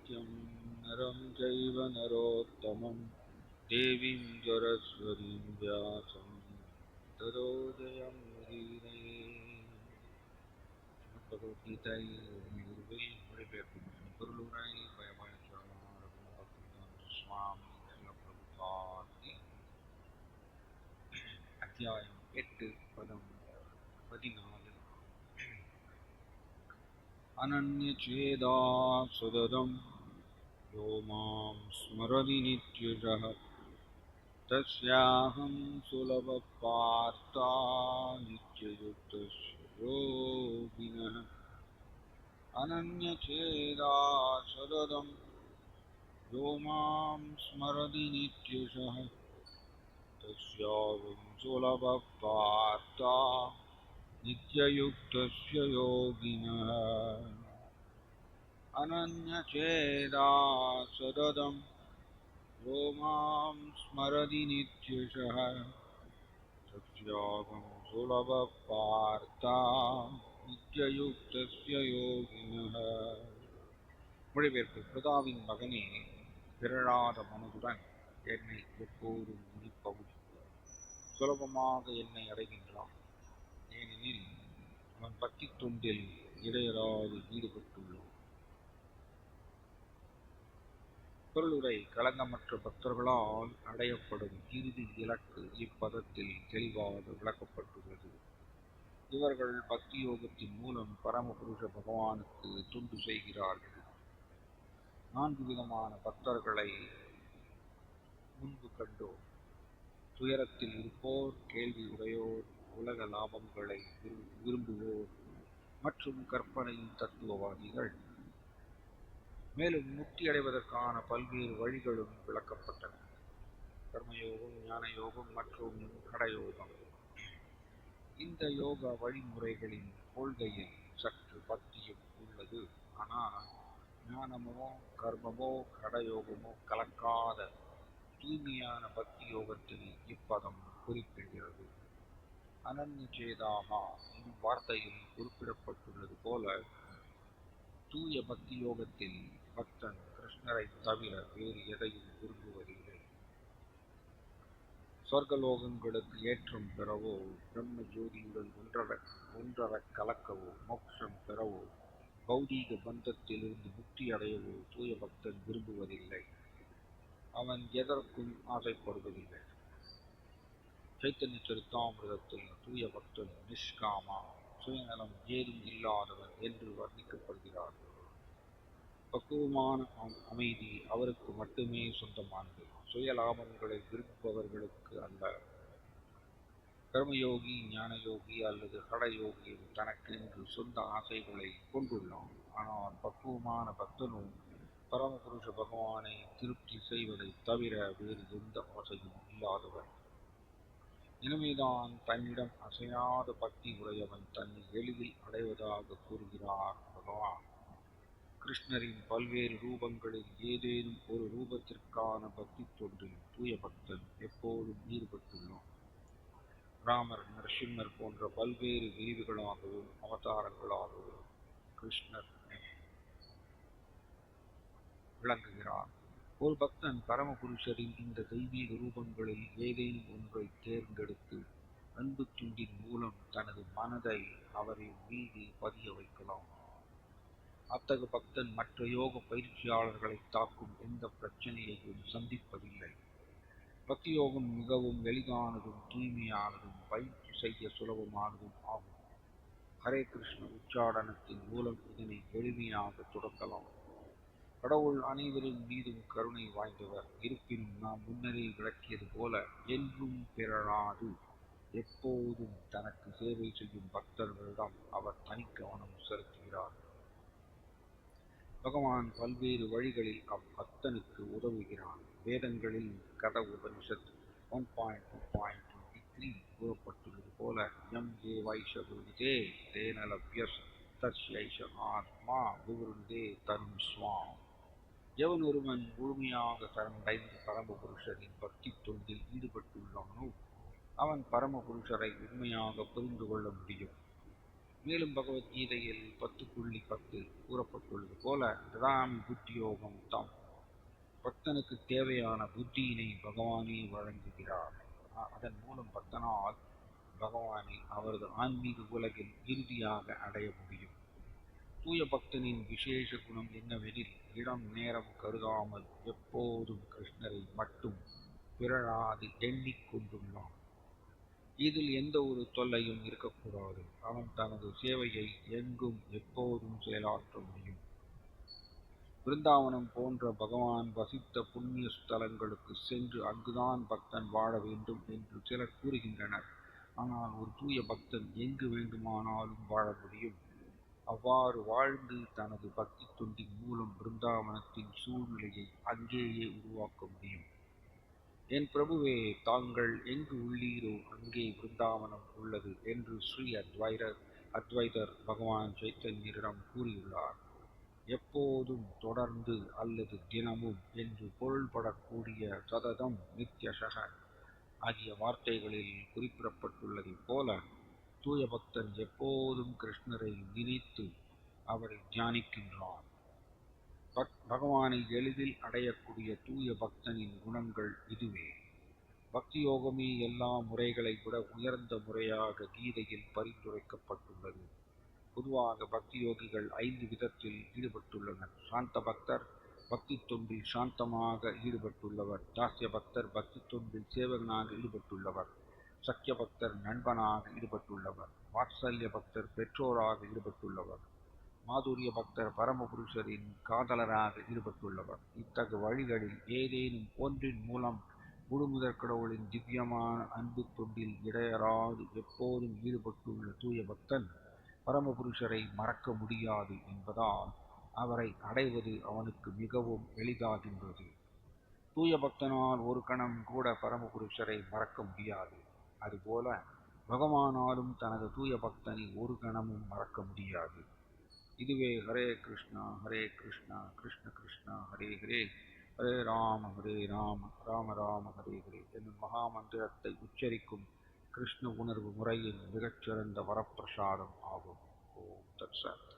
नित्यं नरं चैव नरोत्तमं देवीं सरस्वतीं व्यासं ततो जयमुदीरये. பகவத்கீதை நிறுவில் மொழிபெயர்க்கும் பொருளுரை பயமயமானவர் சுவாமி பிரபுபாதி. அத்தியாயம் 8 பதம் 14. அனன்யசேதா சுததம் யோ மாம் ஸ்மரதி நித்யஜः தஸ்யாஹம் சுலப பார்த்தா நித்யயுக்தஸ்ய யோகினः. அனன்யசேதா சுததம் யோ மாம் ஸ்மரதி நித்யஜः தஸ்யாஹம் சுலப பார்த்தா நித்யயுக்தஸ்ய யோகினः. अनन्यचेदा सददं यो मां स्मरति नित्यशः तस्याहं सुलभपार्था நித்யயுக்தஸ்ய யோகினः. மொழிபெயர்ப்பு. பிரதாவின் மகனே, பிறழாத மனதுடன் என்னை எப்போதும் நினைப்பவும் சுலபமாக என்னை அடைகின்றான். ஏனெனில் அவன் பக்தி தொண்டில் இடையராது ஈடுபட்டுள்ளான். பொருளுரை. களங்கமற்ற பக்தர்களால் அடையப்படும் இறுதி இலக்கு இப்பதத்தில் தெளிவாக விளக்கப்பட்டுள்ளது. இவர்கள் பக்தி யோகத்தின் மூலம் பரமபுருஷ பகவானுக்கு தொண்டு செய்கிறார்கள். 4 விதமான பக்தர்களை முன்பு கண்டோர். துயரத்தில் இருப்போர், கேள்வி உடையோர், உலக லாபங்களை விரும்புவோர் மற்றும் கற்பனையின் தத்துவவாதிகள். மேலும் முக்தி அடைவதற்கான பல்வேறு வழிகளும் விளக்கப்பட்டன. கர்மயோகம், ஞான யோகம் மற்றும் கடயோகம். இந்த யோக வழிமுறைகளின் கொள்கையில் சற்று பக்தியும் உள்ளது. ஆனால் ஞானமோ கர்மமோ கடயோகமோ கலக்காத தூய்மையான பக்தி யோகத்தில் இப்பதம் குறிப்பிடுகிறது. அனன்யசேதாகா என்னும் வார்த்தையில் குறிப்பிடப்பட்டுள்ளது போல, தூய பக்தி யோகத்தில் பக்தன் கிருஷ்ணரை தவிர வேறு எதையும் விரும்புவதில்லை. சொர்க்கலோகங்களுக்கு ஏற்றம் பெறவோ, பிரம்ம ஜோதியுடன் ஒன்றர கலக்கவோ, மோட்சம் பெறவோ, பௌதீக பந்தத்திலிருந்து முக்தி அடையவோ தூய பக்தன் விரும்புவதில்லை. அவன் எதற்கும் ஆசைப்படுவதில்லை. சைத்தன்ய சரித்தாமிரதத்தில் தூய பக்தன் நிஷ்காமா, சுயநலம் ஏதும் இல்லாதவன் என்று வர்ணிக்கப்படுகிறார். பக்குவமான அமைதி அவருக்கு மட்டுமே சொந்தமானது, சுய லாபங்களை விரும்புபவர்களுக்கு அல்ல. கர்மயோகி, ஞானயோகி அல்லது கடயோகியும் தனக்கென்று சொந்த ஆசைகளை கொண்டுள்ளான். ஆனால் பக்குவமான பக்தனும் பரமபுருஷ பகவானை திருப்தி செய்வதை தவிர வேறு எந்த ஆசையும் இல்லாதவர். எனவேதான் தன்னிடம் அசையாத பக்தி உடையவன் தன்னை எளிதில் அடைவதாக கூறுகிறார் பகவான். கிருஷ்ணரின் பல்வேறு ரூபங்களில் ஏதேனும் ஒரு ரூபத்திற்கான பக்தி தொண்டில் தூய பக்தன் எப்போதும் ஈடுபட்டுள்ளான். ராமர், நரசிம்மர் போன்ற பல்வேறு விரிவுகளாகவும் அவதாரங்களாகவும் கிருஷ்ணர் விளங்குகிறார். ஒரு பக்தன் பரமபுருஷரின் இந்த தெய்வீக ரூபங்களில் ஏதேனும் ஒன்றை தேர்ந்தெடுத்து அன்பு துண்டின் மூலம் தனது மனதை அவரின் மீது பதிய வைக்கலாம். அத்தகு பக்தன் மற்ற யோக பயிற்சியாளர்களை தாக்கும் எந்த பிரச்சனையையும் சந்திப்பதில்லை. பக்தி யோகம் மிகவும் எளிதானதும் தூய்மையானதும் பயிற்சி செய்ய சுலபமானதும் ஆகும். ஹரே கிருஷ்ண உச்சாடனத்தின் மூலம் இதனை எளிமையாக தொடங்கலாம். கடவுள் அனைவரின் மீதும் கருணை வாய்ந்தவர். இருப்பினும் நாம் முன்னரே விளக்கியது போல, என்றும் பிறழாது எப்போதும் தனக்கு சேவை செய்யும் பக்தர்களிடம் அவர் தனி கவனம் செலுத்துகிறார். பகவான் பல்வேறு வழிகளில் அப்பக்தனுக்கு உதவுகிறான். வேதங்களில் கத உபனிஷத் 1.2.23 கூறப்பட்டுள்ளது போல, எம் ஏ வைஷகுருதே தேன லப்யஸ் தஸ்யைஷ ஆத்மா விவருந்தே தரும் ஸ்வாம். எவன் ஒருவன் முழுமையாக சரணடைந்து பரமபுருஷரின் பக்தி தொண்டில் ஈடுபட்டுள்ளானோ அவன் பரமபுருஷரை உண்மையாக புரிந்து கொள்ள முடியும். மேலும் பகவத்கீதையில் 10.10 கூறப்பட்டுள்ளது போல ததாமி புத்தி யோகம் தம், பக்தனுக்கு தேவையான புத்தியினை பகவானே வழங்குகிறார். அதன் மூலம் பக்தனால் பகவானை அவரது ஆன்மீக உலகில் இறுதியாக அடைய முடியும். தூய பக்தனின் விசேஷ குணம் என்னவெனில் இடம் நேரம் கருதாமல் எப்போதும் கிருஷ்ணரை மட்டும் பிறழாது எண்ணிக்கொண்டுள்ளான். இதில் எந்த ஒரு தொல்லையும் இருக்கக்கூடாது. அவன் தனது சேவையை எங்கும் எப்போதும் செயலாற்ற முடியும். பிருந்தாவனம் போன்ற பகவான் வசித்த புண்ணிய ஸ்தலங்களுக்கு சென்று அங்குதான் பக்தன் வாழ வேண்டும் என்று சிலர் கூறுகின்றனர். ஆனால் ஒரு தூய பக்தன் எங்கு வேண்டுமானாலும் வாழ முடியும். அவ்வாறு வாழ்ந்து தனது பக்தி தொண்டின் மூலம் பிருந்தாவனத்தின் சூழ்நிலையை அங்கேயே உருவாக்க முடியும். என் பிரபுவே, தாங்கள் எங்கு உள்ளீரோ அங்கே பிருந்தாவனம் உள்ளது என்று ஸ்ரீ அத்வைதர் பகவான் சைத்தன்யரிடம் கூறியுள்ளார். எப்போதும், தொடர்ந்து அல்லது தினமும் என்று பொருள்படக்கூடிய சததம், நித்யசக ஆகிய வார்த்தைகளில் குறிப்பிடப்பட்டுள்ளதைப் போல தூய பக்தன் எப்போதும் கிருஷ்ணரை நினைத்து அவரை தியானிக்கின்றான். பகவானை எளிதில் அடையக்கூடிய தூய பக்தனின் குணங்கள் இதுவே. பக்தி யோகமே எல்லா முறைகளை விட உயர்ந்த முறையாக கீதையில் பரிந்துரைக்கப்பட்டுள்ளது. பொதுவாக பக்தி யோகிகள் 5 விதத்தில் ஈடுபட்டுள்ளனர். சாந்த பக்தர் பக்தி தொண்டில் சாந்தமாக ஈடுபட்டுள்ளவர். தாஸ்ய பக்தர் பக்தி தொண்டில் சேவகனாக ஈடுபட்டுள்ளவர். சக்கிய பக்தர் நண்பனாக ஈடுபட்டுள்ளவர். வாத்சல்ய பக்தர் பெற்றோராக ஈடுபட்டுள்ளவர். மாதுரிய பக்தர் பரமபுருஷரின் காதலராக ஈடுபட்டுள்ளவர். இத்தகு வழிகளில் ஏதேனும் ஒன்றின் மூலம் முழுமுதற் கடவுளின் திவ்யமான அன்பு தொண்டில் இடையறாது எப்போதும் ஈடுபட்டுள்ள தூய பக்தன் பரமபுருஷரை மறக்க முடியாது என்பதால் அவரை அடைவது அவனுக்கு மிகவும் எளிதாகின்றது. தூய பக்தனால் ஒரு கணம் கூட பரமபுருஷரை மறக்க முடியாது. அதுபோல பகவானாலும் தனது தூய பக்தனை ஒரு கணமும் மறக்க முடியாது. இதுவே ஹரே கிருஷ்ணா கிருஷ்ண கிருஷ்ணா ஹரே ஹரே, ஹரே ராம ராம ராம ஹரே ஹரே என்னும் மகா மந்திரத்தை உச்சரிக்கும் கிருஷ்ண உணர்வு முறையின் மிகச்சிறந்த வரப்பிரசாதம் ஆகும். ஓம் தத் சத்.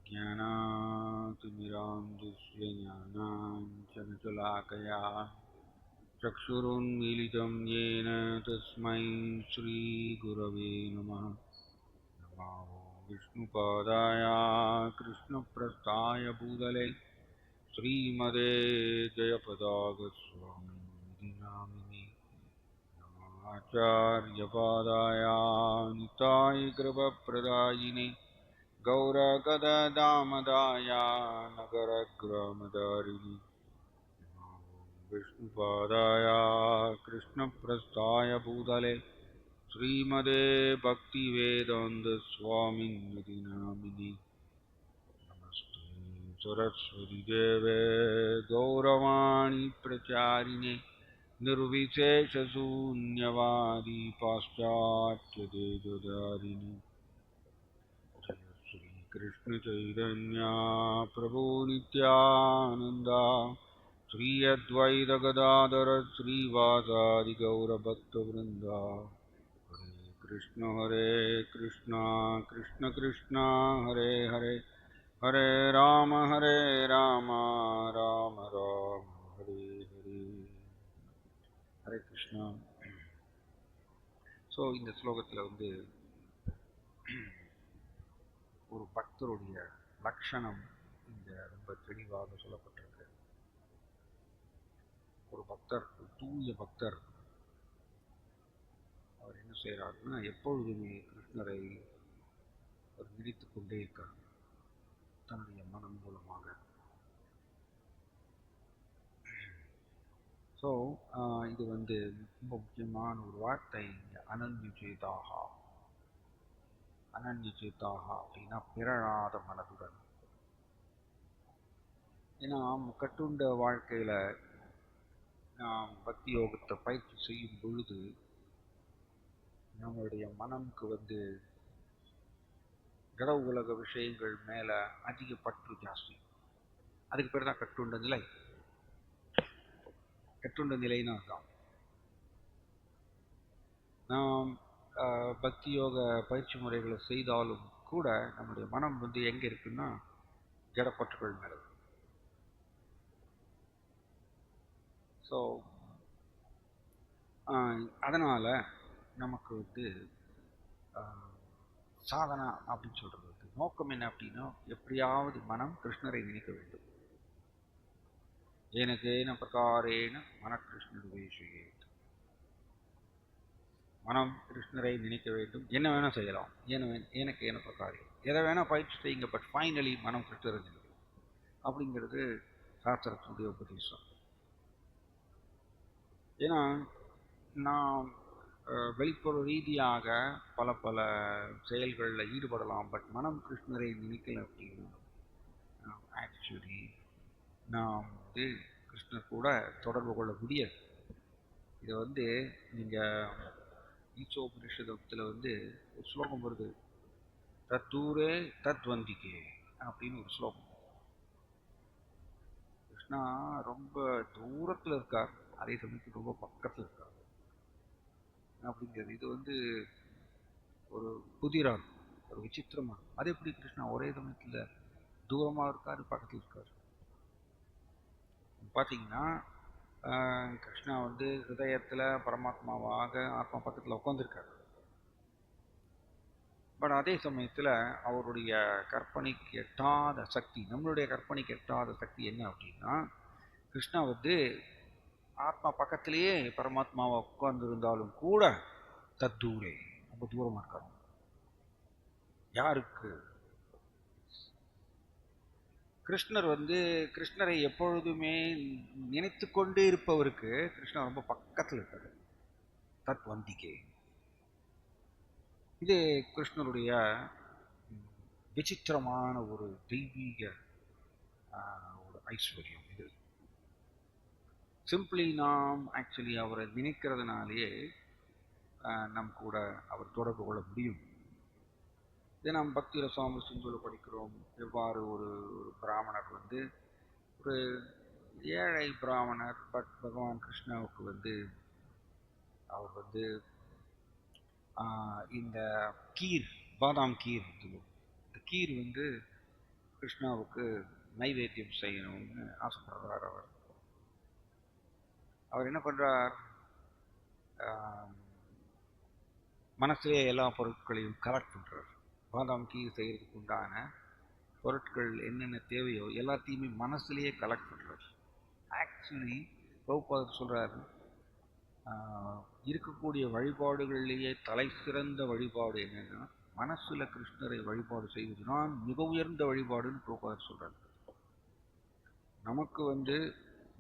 ज्ञानातिमिरान्धस्य ज्ञानाञ्जनशलाकया चक्षुरुन्मीलितं येन तस्मै श्रीगुरवे नमः। नमो विष्णुपादाय कृष्णप्रस्थाय भूतले श्रीमते जयपताकस्वामिनिधि नामिने। नमाचार्यपादाय निताय कृपप्रदायिने गौरगददामदाय नगरग्रामदारिणे। विष्णुपादाय कृष्णप्रस्थाय भूतले श्रीमते भक्तिवेदान्त स्वामिनिधि नामिने। नमस्ते सरस्वती देवे गौरवाणी प्रचारिणे निर्विशेषशून्यवादी पाश्चात्यदेशधारिणे। कृष्ण चैतन्य प्रभु नित्यानंद श्री अद्वैत गदाधर श्रीवासादि गौरभक्तवृंद। हरे कृष्ण कृष्ण कृष्ण हरे हरे, हरे राम राम राम हरे हरे. हरे कृष्णा. ஸோ இந்த ஸ்லோகத்தில் வந்து ஒரு பக்தருடைய லட்சணம் இங்க ரொம்ப தெளிவாக சொல்லப்பட்டிருக்கு. ஒரு பக்தர், தூய பக்தர், அவர் என்ன செய்யறாருன்னா எப்பொழுதுமே கிருஷ்ணரை அவர் நினைத்துக் கொண்டே இருக்கார் தன்னுடைய மனம் மூலமாக. ஸோ இது வந்து ரொம்ப முக்கியமான ஒரு வார்த்தை. அனன்யசேதாகா. அனன்யசேதாகா அப்படின்னா பிறழாத மனதுடன். ஏன்னா கட்டுண்ட வாழ்க்கையில நாம் பக்தி யோகத்தை பயிற்சி செய்யும் பொழுது நம்மளுடைய மனம்க்கு வந்து ஜட உலக விஷயங்கள் மேல அதிக பற்று ஜாஸ்தி. அதுக்கு பேர் தான் கட்டுண்ட நிலை. கட்டுண்ட நிலைன்னு அர்த்தம். நாம் பக்தி யோக பயிற்சி முறைகளை செய்தாலும் கூட நம்முடைய மனம் வந்து எங்கே இருக்குன்னா ஜடப்பற்றுகள் மேலே. ஸோ அதனால் நமக்கு வந்து சாதனா அப்படின்னு சொல்கிறது வந்து நோக்கம் என்ன அப்படின்னா, எப்படியாவது மனம் கிருஷ்ணரை நினைக்க வேண்டும். ஏன பிரகாரேன மனகிருஷ்ணர் வேஷியே, மனம் கிருஷ்ணரை நினைக்க வேண்டும். என்ன வேணால் செய்யலாம், எனக்கு ஏன பிரகாரம் எதை வேணால் பயிற்சி செய்யுங்க, பட் ஃபைனலி மனம் கிருஷ்ணரை நினைக்கும் அப்படிங்கிறது சாஸ்திரத்தினுடைய உபதேசம். ஏன்னா நாம் வெளிப்புற ரீதியாக பல பல செயல்களில் ஈடுபடலாம், பட் மனம் கிருஷ்ணரை நினைக்கல அப்படின்னா ஆக்சுவலி நாம் வந்து கிருஷ்ணர் கூட தொடர்பு கொள்ள முடியாது. இதை வந்து நீங்கள் ஈசோபனிஷதத்தில் வந்து ஒரு ஸ்லோகம் வருது, தத்தூரே தத்வந்திகே அப்படின்னு ஒரு ஸ்லோகம். கிருஷ்ணா ரொம்ப தூரத்தில் இருக்கார், அதே சமயத்துக்கு ரொம்ப பக்கத்தில் இருக்கார் அப்படிங்கிறது. இது வந்து ஒரு புதிராக ஒரு விசித்திரமாக. அது எப்படி கிருஷ்ணா ஒரே சமயத்தில் தூரமாக இருக்கார், பக்கத்தில் இருக்கார்? பார்த்தீங்கன்னா கிருஷ்ணா வந்து ஹிருதயத்தில் பரமாத்மாவாக ஆத்மா பக்கத்தில் உட்காந்துருக்கார். பட் அதே சமயத்தில் அவருடைய கற்பனைக்கு எட்டாத சக்தி, நம்மளுடைய கற்பனைக்கு எட்டாத சக்தி என்ன அப்படின்னா, கிருஷ்ணா வந்து ஆத்மா பக்கத்திலேயே பரமாத்மாவை உட்கார்ந்துருந்தாலும் கூட தத்தூரே ரொம்ப தூரமாக இருக்காரு. யாருக்கு? கிருஷ்ணர் வந்து கிருஷ்ணரை எப்பொழுதுமே நினைத்து கொண்டே இருப்பவருக்கு கிருஷ்ணர் ரொம்ப பக்கத்தில் இருக்காரு, தத்வந்திகே. இது கிருஷ்ணருடைய விசித்திரமான ஒரு தெய்வீக ஒரு ஐஸ்வர்யம். இது சிம்பிளி நாம் ஆக்சுவலி அவரை நினைக்கிறதுனாலேயே நம் கூட அவர் தொடர்பு கொள்ள முடியும். இதை நாம் பக்தி ரசாம சிந்துல படிக்கிறோம். எவ்வாறு ஒரு பிராமணர் வந்து ஒரு ஏழை பிராமணர், பட் பகவான் கிருஷ்ணாவுக்கு வந்து அவர் வந்து இந்த கீர், பாதாம் கீர், இந்த கீர் வந்து கிருஷ்ணாவுக்கு நைவேத்தியம் செய்யணும்னு ஆசைப்படுறார். அவர் என்ன பண்ணுறார், மனசிலே எல்லா பொருட்களையும் கலெக்ட் பண்ணுறார். பாதாம் கீர் செய்கிறதுக்கு உண்டான பொருட்கள் என்னென்ன தேவையோ எல்லாத்தையுமே மனசுலேயே கலெக்ட் பண்ணுறார். ஆக்சுவலி பிரபுபாதர் சொல்கிறார், இருக்கக்கூடிய வழிபாடுகளிலேயே தலை சிறந்த வழிபாடு என்னென்னா மனசில் கிருஷ்ணரை வழிபாடு செய்வதுதான் மிக உயர்ந்த வழிபாடுன்னு பிரபுபாதர் சொல்கிறார். நமக்கு வந்து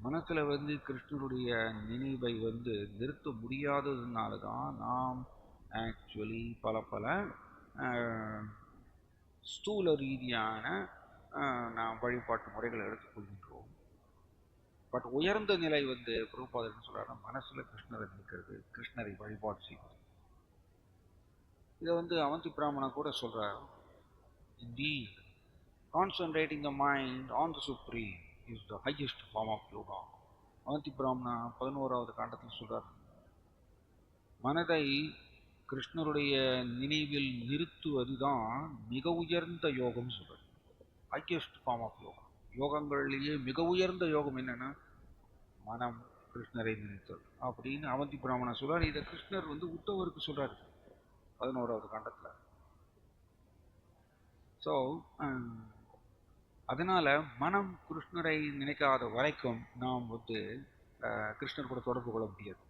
மனசில் வந்து கிருஷ்ணருடைய நினைவை வந்து நிறுத்த முடியாததுனால தான் நாம் ஆக்சுவலி பல பல ஸ்தூல ரீதியான நாம் வழிபாட்டு முறைகளை எடுத்துக்கொள்கின்றோம். பட் உயர்ந்த நிலை வந்து பிரபுபாதர் சொல்கிறாருன்னா மனசில் கிருஷ்ணரை நிற்கிறது, கிருஷ்ணரை வழிபாடு செய்வது. இதை வந்து அவந்தி பிராமணா கூட சொல்கிறார், indeed concentrating the mind on the supreme is the highest form of yoga. Avanti பிராமணா 11வது காண்டத்தில் சொல்றார், மனதை கிருஷ்ணருடைய நினைவில் நிறுத்துவதுதான் மிக உயர்ந்த யோகம் சொல்றார். Highest form of yoga. யோகங்களிலேயே மிக உயர்ந்த யோகம் என்னன்னா மனம் கிருஷ்ணரை நினைத்தல் அப்படின்னு அவந்தி பிராமணா சொல்றார். இதை கிருஷ்ணர் வந்து உத்தவருக்கு சொல்றாரு 11வது காண்டத்தில். ஸோ அதனால மனம் கிருஷ்ணரை நினைக்காத வரைக்கும் நாம் வந்து கிருஷ்ணர் கூட தொடர்பு கொள்ள முடியாது.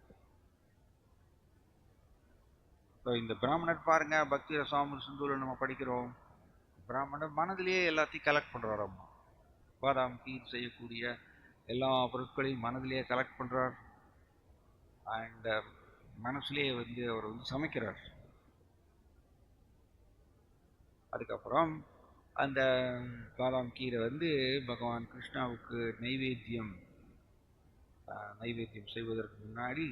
ஸோ இந்த பிராமணர் பாருங்க, பக்தி ரசாம சிந்துல நம்ம படிக்கிறோம், பிராமணர் மனதிலேயே எல்லாத்தையும் கலெக்ட் பண்றாரு. அம்மா பாதாம் கீர் செய்யக்கூடிய எல்லா பொருட்களையும் மனதிலேயே கலெக்ட் பண்றார். அண்ட் மனசுலேயே வந்து அவர் வந்து சமைக்கிறார். அதுக்கப்புறம் அந்த பாதாம் கீரை வந்து பகவான் கிருஷ்ணாவுக்கு நைவேத்தியம் செய்வதற்கு முன்னாடி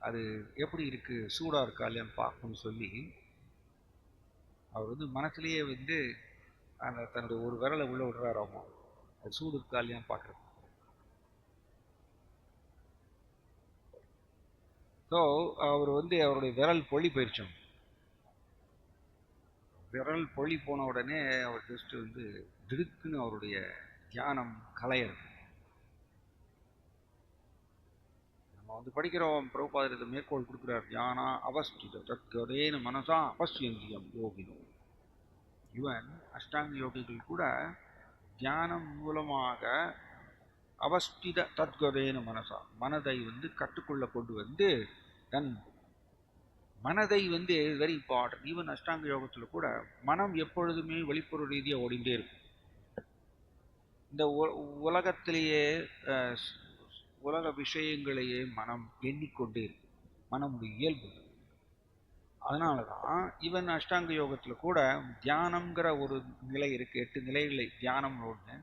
அது எப்படி இருக்கு, சூடா இருக்கா இல்லையான்னு பார்க்கணும்னு சொல்லி அவர் வந்து மனசுலேயே வந்து அந்த தன்னுடைய ஒரு விரலை உள்ள விடுறாராமா, அது சூடு இருக்கா இல்லையான்னு பார்க்குறது. ஸோ அவர் வந்து அவருடைய விரல் பொழி போயிடுச்சோம். விரல் பொழி போன உடனே அவர் ஜஸ்ட் வந்து திடுக்குன்னு அவருடைய தியானம் கலையிறது. நம்ம வந்து படிக்கிறோம், பிரபுபாதர் இதை மேற்கோள் கொடுக்குறார். தியானா அவஸ்தித தத்கதேன மனசா அபஸ்யந்தியம் யோகினோ. இவன் அஷ்டாங்க யோகிகள் கூட தியானம் மூலமாக அவஸ்தித தத்கதேன மனசா, மனதை வந்து கட்டுக்குள்ள கொண்டு வந்து தன் மனதை வந்து வெரி இம்பார்ட்டன்ட். ஈவன் அஷ்டாங்க யோகத்துல கூட மனம் எப்பொழுதுமே வெளிப்புற ரீதியாக ஓடிண்டே இருக்கும். இந்த உலகத்திலேயே உலக விஷயங்களையே மனம் எண்ணிக்கொண்டே இருக்கும், மனமுடைய இயல்பு. அதனாலதான் இவன் அஷ்டாங்க யோகத்துல கூட தியானம்ங்கிற ஒரு நிலை இருக்கு. 8 நிலைகளை தியானம் ஒண்ணு.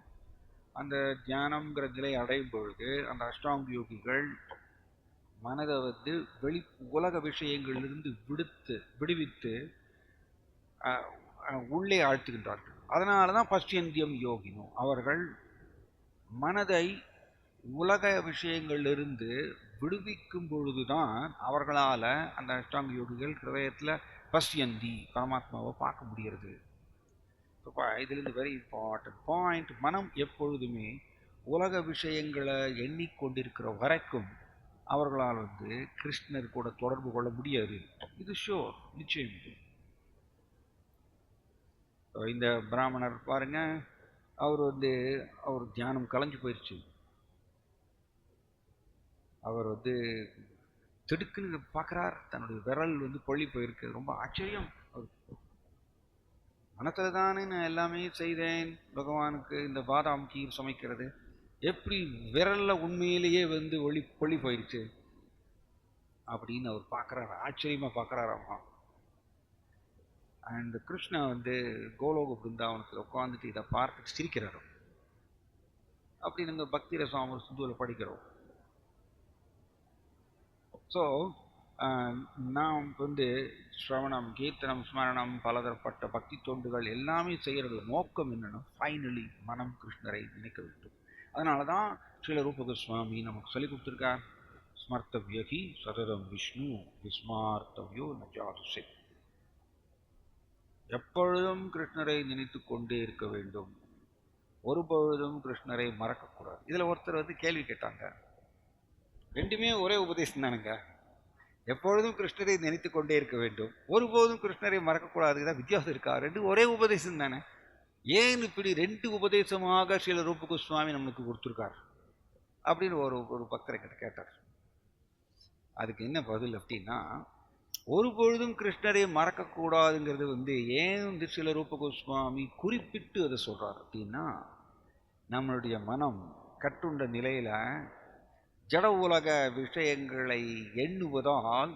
அந்த தியானம்ங்கிற நிலை அடையும் பொழுது அந்த அஷ்டாங்க யோகிகள் மனதை வந்து உலக விஷயங்களிலிருந்து விடுவித்து உள்ளே ஆழ்த்துகின்றார்கள். அதனாலதான் பஷ்யந்தியம் யோகினோ, அவர்கள் மனதை உலக விஷயங்களிலிருந்து விடுவிக்கும் பொழுதுதான் அவர்களால அந்த அஷ்டாங்க யோகிகள் ஹிருதயத்துல பஷ்யந்தி பரமாத்மாவை பார்க்க முடிகிறது. இதுல வெரி இம்பார்ட்டன்ட் பாயிண்ட். மனம் எப்பொழுதுமே உலக விஷயங்களை எண்ணிக்கொண்டிருக்கிற வரைக்கும் அவர்களால் வந்து கிருஷ்ணர் கூட தொடர்பு கொள்ள முடியாது. இது ஷோர், நிச்சயம். இந்த பிராமணர் பாருங்க, அவர் வந்து அவர் தியானம் கலைஞ்சு போயிடுச்சு. அவர் வந்து திடுக்குன்னு பார்க்குறார், தன்னுடைய விரல் வந்து பொள்ளி போயிருக்கு. ரொம்ப ஆச்சரியம். மனத்துல தானே நான் எல்லாமே செய்தேன், பகவானுக்கு இந்த பாதாம் கீர் சமைக்கிறது, எப்படி விரல்ல உண்மையிலேயே வந்து பொள்ளி போயிடுச்சு அப்படின்னு அவர் பார்க்குறாரு, ஆச்சரியமா பார்க்குறாராமா. அண்ட் கிருஷ்ணா வந்து கோலோக பிருந்தாவனத்தில் உட்காந்துட்டு இதை பார்த்துட்டு சிரிக்கிறாரு. அப்படி நாங்கள் பக்தி ரசாமர் சிந்துவில் படிக்கிறோம். ஸோ நாம் வந்து ஸ்ரவணம், கீர்த்தனம், ஸ்மரணம், பலதரப்பட்ட பக்தி தொண்டுகள் எல்லாமே செய்கிறது நோக்கம் என்னன்னா, ஃபைனலி மனம் கிருஷ்ணரை நினைக்க வேண்டும். அதனால தான் ஸ்ரீல ரூப கோஸ்வாமி நமக்கு சொல்லி கொடுத்துருக்கார், ஸ்மர்த்தவ்யகி சததம் விஷ்ணு விஸ்மார்த்தவ்யோ நஜாதுஷே. எப்பொழுதும் கிருஷ்ணரை நினைத்து கொண்டே இருக்க வேண்டும், ஒருபொழுதும் கிருஷ்ணரை மறக்கக்கூடாது. இதுல ஒருத்தர் வந்து கேள்வி கேட்டாங்க, ரெண்டுமே ஒரே உபதேசம் தானுங்க, எப்பொழுதும் கிருஷ்ணரை நினைத்து கொண்டே இருக்க வேண்டும், ஒருபோதும் கிருஷ்ணரை மறக்கக்கூடாதுதான் வித்தியாசம் இருக்கா? ரெண்டு ஒரே உபதேசம் தானே, ஏன் இப்படி ரெண்டு உபதேசமாக ஸ்ரீல ரூப கோஸ்வாமி நம்மளுக்கு கொடுத்துருக்கார் அப்படின்னு ஒரு பக்தரை கிட்ட கேட்டார். அதுக்கு என்ன பதில் அப்படின்னா, ஒரு பொழுதும் கிருஷ்ணரை மறக்கக்கூடாதுங்கிறது வந்து ஏன் வந்து ஸ்ரீல ரூப கோஸ்வாமி குறிப்பிட்டு அதை சொல்றார் அப்படின்னா, நம்மளுடைய மனம் கட்டுண்ட நிலையில ஜட உலக விஷயங்களை எண்ணுவதால்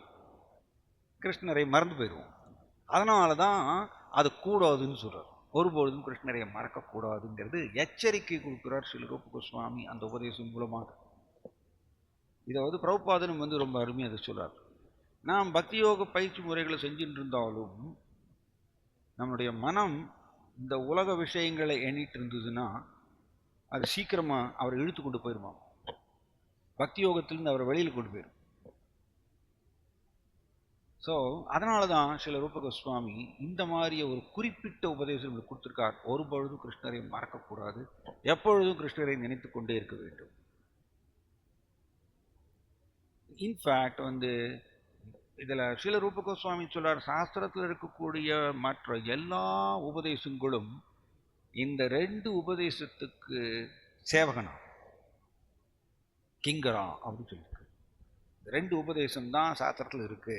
கிருஷ்ணரை மறந்து போயிடுவோம். அதனால தான் அது கூடாதுன்னு சொல்றார். ஒருபொழுதும் கிருஷ்ணரை மறக்கக்கூடாதுங்கிறது எச்சரிக்கை கொடுக்கிறார் ஸ்ரீல ரூப கோஸ்வாமி அந்த உபதேசம் மூலமாக. இதை வந்து பிரபுபாதனும் வந்து ரொம்ப அருமையாக அதை சொல்றார். நாம் பக்தி யோக பயிற்சி முறைகளை செஞ்சுட்டு இருந்தாலும் நம்முடைய மனம் இந்த உலக விஷயங்களை எண்ணிட்டு இருந்ததுன்னா அது சீக்கிரமா அவரை இழுத்து கொண்டு போயிருமா, பக்தி யோகத்திலிருந்து அவரை வெளியில் கொண்டு போயிடும். ஸோ அதனால தான் ஸ்ரீல ரூப கோஸ்வாமி இந்த மாதிரிய ஒரு குறிப்பிட்ட உபதேசம் கொடுத்துருக்கார், ஒரு பொழுதும் கிருஷ்ணரை மறக்கக்கூடாது, எப்பொழுதும் கிருஷ்ணரை நினைத்து கொண்டே இருக்க வேண்டும். இன்ஃபேக்ட் வந்து இதில் ஸ்ரீல ரூப கோஸ்வாமி சொல்றார், சாஸ்திரத்தில் இருக்கக்கூடிய மற்ற எல்லா உபதேசங்களும் இந்த ரெண்டு உபதேசத்துக்கு சேவகனா, கிங்கரா அப்படின்னு சொல்லியிருக்கு. ரெண்டு உபதேசம் தான் சாஸ்திரத்தில் இருக்கு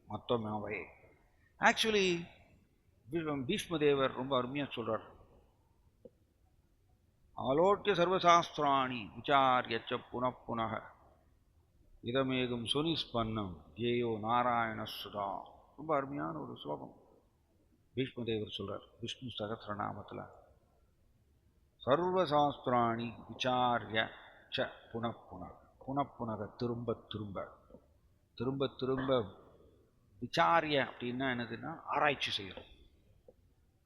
மொத்தமாவே. ஆக்சுவலி பீஷ்மதேவர் ரொம்ப அருமையாக சொல்றார், ஆலோக்கிய சர்வசாஸ்திராணி விசாரியச்ச புனப்புனக இதமேகம் சுனிஸ்பன்னம் ஏயோ நாராயண சுதா. ரொம்ப அருமையான ஒரு ஸ்லோகம் பீஷ்மதேவர் சொல்றார் விஷ்ணு சகஸ்ரநாமத்தில். சர்வசாஸ்திராணி விசாரிய ச புனப்புனக, புனப்புனக திரும்ப திரும்ப திரும்ப திரும்ப. விசாரிய அப்படின்னா என்னதுன்னா ஆராய்ச்சி செய்யறோம்,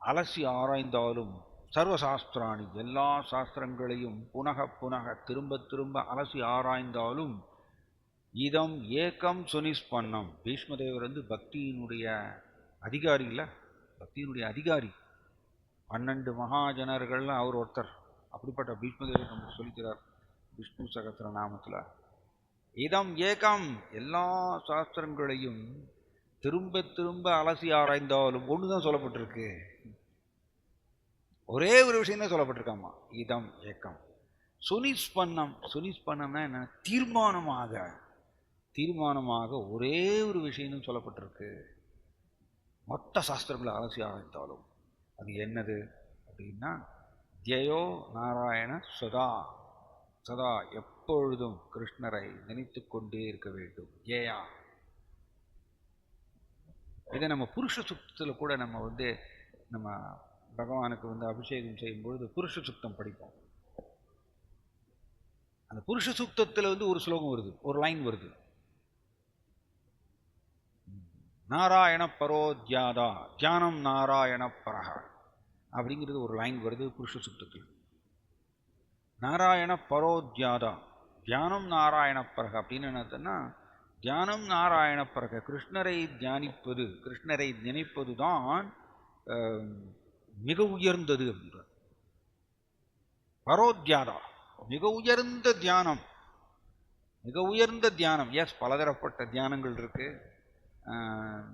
அலசி ஆராய்ந்தாலும். சர்வசாஸ்திராணி எல்லா சாஸ்திரங்களையும் புனக புனக திரும்ப திரும்ப அலசி ஆராய்ந்தாலும் இதம் ஏகம் சுனிஸ்பன்னம். பீஷ்மதேவர் வந்து பக்தியினுடைய அதிகாரி இல்லை, பக்தியினுடைய அதிகாரி. 12 மகாஜனர்கள் அவர் ஒருத்தர். அப்படிப்பட்ட பீஷ்மதேவர் நமக்கு சொல்லிக்கிறார் விஷ்ணு சகஸ்ர நாமத்தில். இதம் ஏகம், எல்லா சாஸ்திரங்களையும் திரும்ப திரும்ப அலசி ஆராய்ந்தாலும் ஒண்ணுதான் சொல்லப்பட்டிருக்கு, ஒரே ஒரு விஷயம் தான் சொல்லப்பட்டிருக்காமா, இதம் ஏக்கம். சுனிஸ்பன்னம், சுனிஸ்பன்னம்னா என்ன? தீர்மானமாக ஒரே ஒரு விஷயம் சொல்லப்பட்டிருக்கு. மொத்த சாஸ்திரங்களை அலசி ஆராய்ந்தாலும் அது என்னது அப்படின்னா, ஜெயோ நாராயண சதா, சதா எப்பொழுதும் கிருஷ்ணரை நினைத்து கொண்டே இருக்க வேண்டும். ஜெயா. இதை நம்ம புருஷ சுத்தத்தில் கூட நம்ம பகவானுக்கு அபிஷேகம் செய்யும்பொழுது புருஷ சுத்தம் படிப்போம். அந்த புருஷ சுத்தத்தில் ஒரு ஸ்லோகம் வருது, ஒரு லைன் வருது, நாராயண பரோ தியாதா தியானம் நாராயண பரஹ அப்படிங்கிறது ஒரு லைன் வருது புருஷ சுத்தத்தில். நாராயண பரோ தியாதா தியானம் நாராயண பரஹ அப்படின்னு என்னதுன்னா, தியானம் நாராயண பரஹ, கிருஷ்ணரை தியானிப்பது, கிருஷ்ணரை நினைப்பது தான் மிக உயர்ந்தது அப்படின்ற. பரோத்யாதா மிக உயர்ந்த தியானம், மிக உயர்ந்த தியானம். எஸ், பலதரப்பட்ட தியானங்கள் இருக்கு.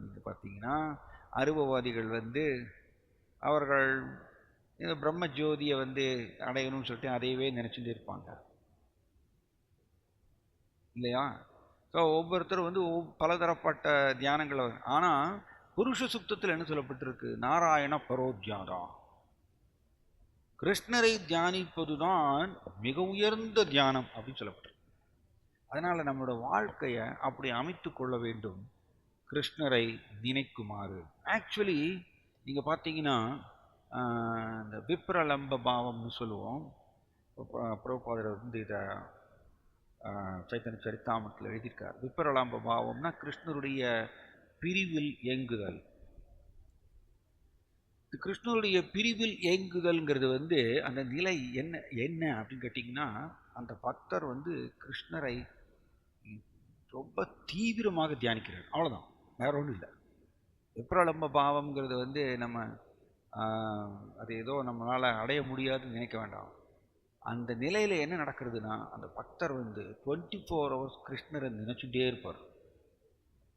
இது பார்த்தீங்கன்னா அருபவாதிகள் அவர்கள் இந்த பிரம்ம ஜோதியை அடையணும்னு சொல்லிட்டு அதையவே நினைச்சுட்டு இருப்பாங்க இல்லையா? ஸோ ஒவ்வொருத்தரும் பலதரப்பட்ட தியானங்கள். ஆனால் புருஷ சுத்தத்தில் என்ன சொல்லப்பட்டிருக்கு? நாராயண பரோத்யாதா, கிருஷ்ணரை தியானிப்பதுதான் மிக உயர்ந்த தியானம் அப்படின்னு சொல்லப்பட்டிருக்கு. அதனால நம்மளோட வாழ்க்கையை அப்படி அமைத்து கொள்ள வேண்டும், கிருஷ்ணரை நினைக்குமாறு. ஆக்சுவலி நீங்க பார்த்தீங்கன்னா இந்த விப்ரலம்ப பாவம்னு சொல்லுவோம். பிரபுபாதர் இதை சைத்தன்ய சரித்தாமத்தில் எழுதியிருக்கார். விப்ரலம்ப பாவம்னா கிருஷ்ணருடைய பிரிவில் இயங்குதல். கிருஷ்ணருடைய பிரிவில் இயங்குதல்ங்கிறது அந்த நிலை என்ன அப்படின்னு கேட்டிங்கன்னா, அந்த பக்தர் கிருஷ்ணரை ரொம்ப தீவிரமாக தியானிக்கிறார், அவ்வளோதான், வேற ஒன்றும் இல்லை. விப்ரலம்ப பாவம்ங்கிறது நம்ம அது ஏதோ நம்மளால் அடைய முடியாதுன்னு நினைக்க வேண்டாம். அந்த நிலையில் என்ன நடக்கிறதுனா, அந்த பக்தர் 24 hours கிருஷ்ணரை நினைச்சுட்டே இருப்பார்.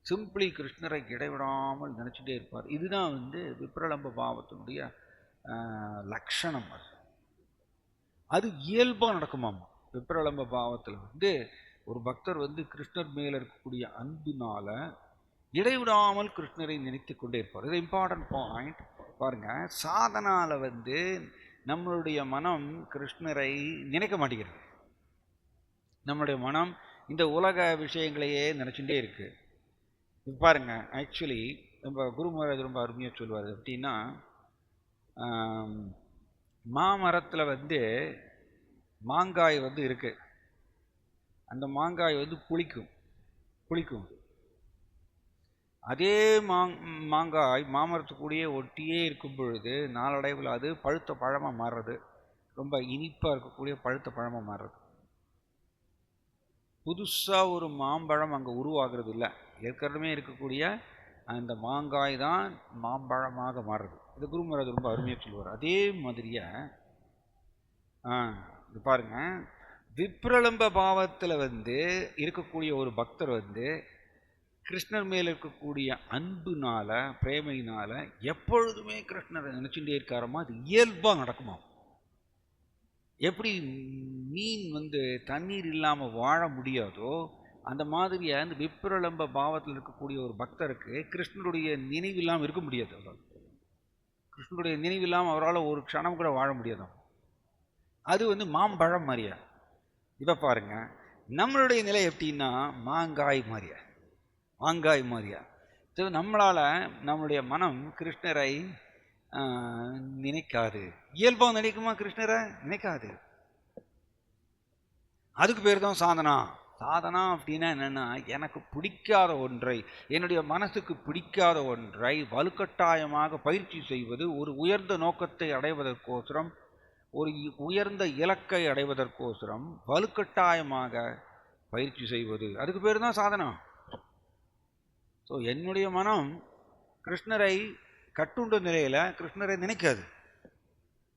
சிம்பிளி கிருஷ்ணரை இடைவிடாமல் நினைச்சுட்டே இருப்பார். இதுதான் விப்ரலம்ப பாவத்தினுடைய லட்சணம். அது இயல்பாக நடக்குமாமா. விப்ரலம்ப பாவத்தில் ஒரு பக்தர் கிருஷ்ணர் மேல இருக்கக்கூடிய அன்பினால இடைவிடாமல் கிருஷ்ணரை நினைத்து கொண்டே இருப்பார். இது இம்பார்ட்டன்ட் பாயிண்ட். பாருங்க, சாதனால நம்மளுடைய மனம் கிருஷ்ணரை நினைக்க மாட்டேங்கிறது. நம்மளுடைய மனம் இந்த உலக விஷயங்களையே நினைச்சுட்டே இருக்கு. பாருங்க, ஆக்சுவலி நம்ம குரு மகாராஜ் ரொம்ப அருமையாக சொல்லுவார். எப்படின்னா, மாமரத்தில் மாங்காய் இருக்கு. அந்த மாங்காய் புளிக்கும். அதே மாங்காய் மாமரத்துக்குள்ளேயே ஒட்டியே இருக்கும் பொழுது நாளடைவில் அது பழுத்த பழமாக மாறுறது, ரொம்ப இனிப்பாக இருக்கக்கூடிய பழுத்த பழமாக மாறுறது. புதுசாக ஒரு மாம்பழம் அங்கே உருவாகிறது இல்லை, ஏற்கனவே இருக்கக்கூடிய அந்த மாங்காய் தான் மாம்பழமாக மாறுறது. இது குரு மகாராஜ் ரொம்ப அருமையாக சொல்லுவார். அதே மாதிரியா இது பாருங்க, விப்ரலம்ப பாவத்தில் இருக்கக்கூடிய ஒரு பக்தர் கிருஷ்ணர் மேல இருக்கக்கூடிய அன்புனால, பிரேமையினால எப்பொழுதுமே கிருஷ்ணரை நினைச்சுட்டே இருக்காரமா. அது இயல்பா நடக்குமா. எப்படி மீன் தண்ணீர் இல்லாம வாழ முடியாதோ, அந்த மாதிரியா இந்த விப்ரலம்ப பாவத்தில் இருக்கக்கூடிய ஒரு பக்தருக்கு கிருஷ்ணருடைய நினைவு இல்லாமல் இருக்க முடியாது. அவரால் கிருஷ்ணருடைய நினைவு இல்லாமல் அவரால் ஒரு க்ஷணம் கூட வாழ முடியாதான். அது மாம்பழம் மாதிரியா. இப்ப பாருங்க, நம்மளுடைய நிலை எப்படின்னா மாங்காய் மாதிரியா. நம்மளால நம்மளுடைய மனம் கிருஷ்ணரை நினைக்காது. இயல்பாக நினைக்குமா? கிருஷ்ணரை நினைக்காது. அதுக்கு பேர் தான் சாதனா. சாதனா அப்படின்னா என்னன்னா, எனக்கு பிடிக்காத ஒன்றை, என்னுடைய மனசுக்கு பிடிக்காத ஒன்றை வலுக்கட்டாயமாக பயிற்சி செய்வது, ஒரு உயர்ந்த நோக்கத்தை அடைவதற்கோசரம், ஒரு உயர்ந்த இலக்கை அடைவதற்கோசரம் வலுக்கட்டாயமாக பயிற்சி செய்வது, அதுக்கு பேர் தான் சாதனா. ஸோ என்னுடைய மனம் கிருஷ்ணரை கட்டுண்ட நிலையில் கிருஷ்ணரை நினைக்காது.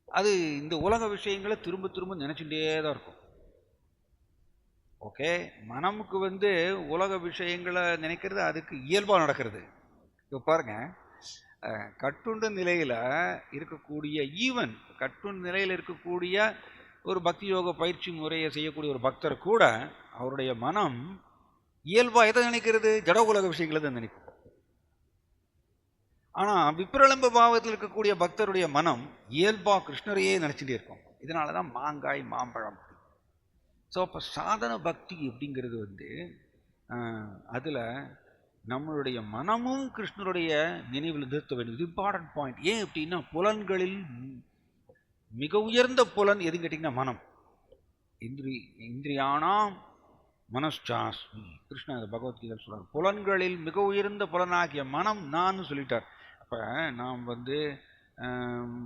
அது இந்த உலக விஷயங்களை திரும்ப திரும்ப நினச்சிட்டே தான் இருக்கும். ஓகே, மனமுக்கு உலக விஷயங்களை நினைக்கிறது அதுக்கு இயல்பாக நடக்கிறது. இப்போ பாருங்க, கட்டுண்ட நிலையில் இருக்கக்கூடிய கட்டுண்ட நிலையில் இருக்கக்கூடிய ஒரு பக்தி யோக பயிற்சி முறையை செய்யக்கூடிய ஒரு பக்தர் கூட அவருடைய மனம் இயல்பாக எதை நினைக்கிறது? ஜட உலக விஷயங்களை தான் நினைக்கும். ஆனால் விப்ரலம்ப பாவத்தில் இருக்கக்கூடிய பக்தருடைய மனம் இயல்பாக கிருஷ்ணரையே நினச்சிட்டே இருக்கும். இதனால தான் மாங்காய் மாம்பழம். ஸோ அப்போ சாதன பக்தி அப்படிங்கிறது அதில் நம்மளுடைய மனமும் கிருஷ்ணருடைய நினைவில் நிறுத்த வேண்டும். Important point. ஏன் அப்படின்னா, புலன்களில் மிக உயர்ந்த புலன் எதுன்னு கேட்டிங்கன்னா மனம். இந்திரியானாம் மனச்சாஸ்மி. கிருஷ்ணன் பகவத்கீதை சொல்றார், புலன்களில் மிக உயர்ந்த புலனாகிய மனம் நான் சொல்லிட்டார். அப்போ நாம்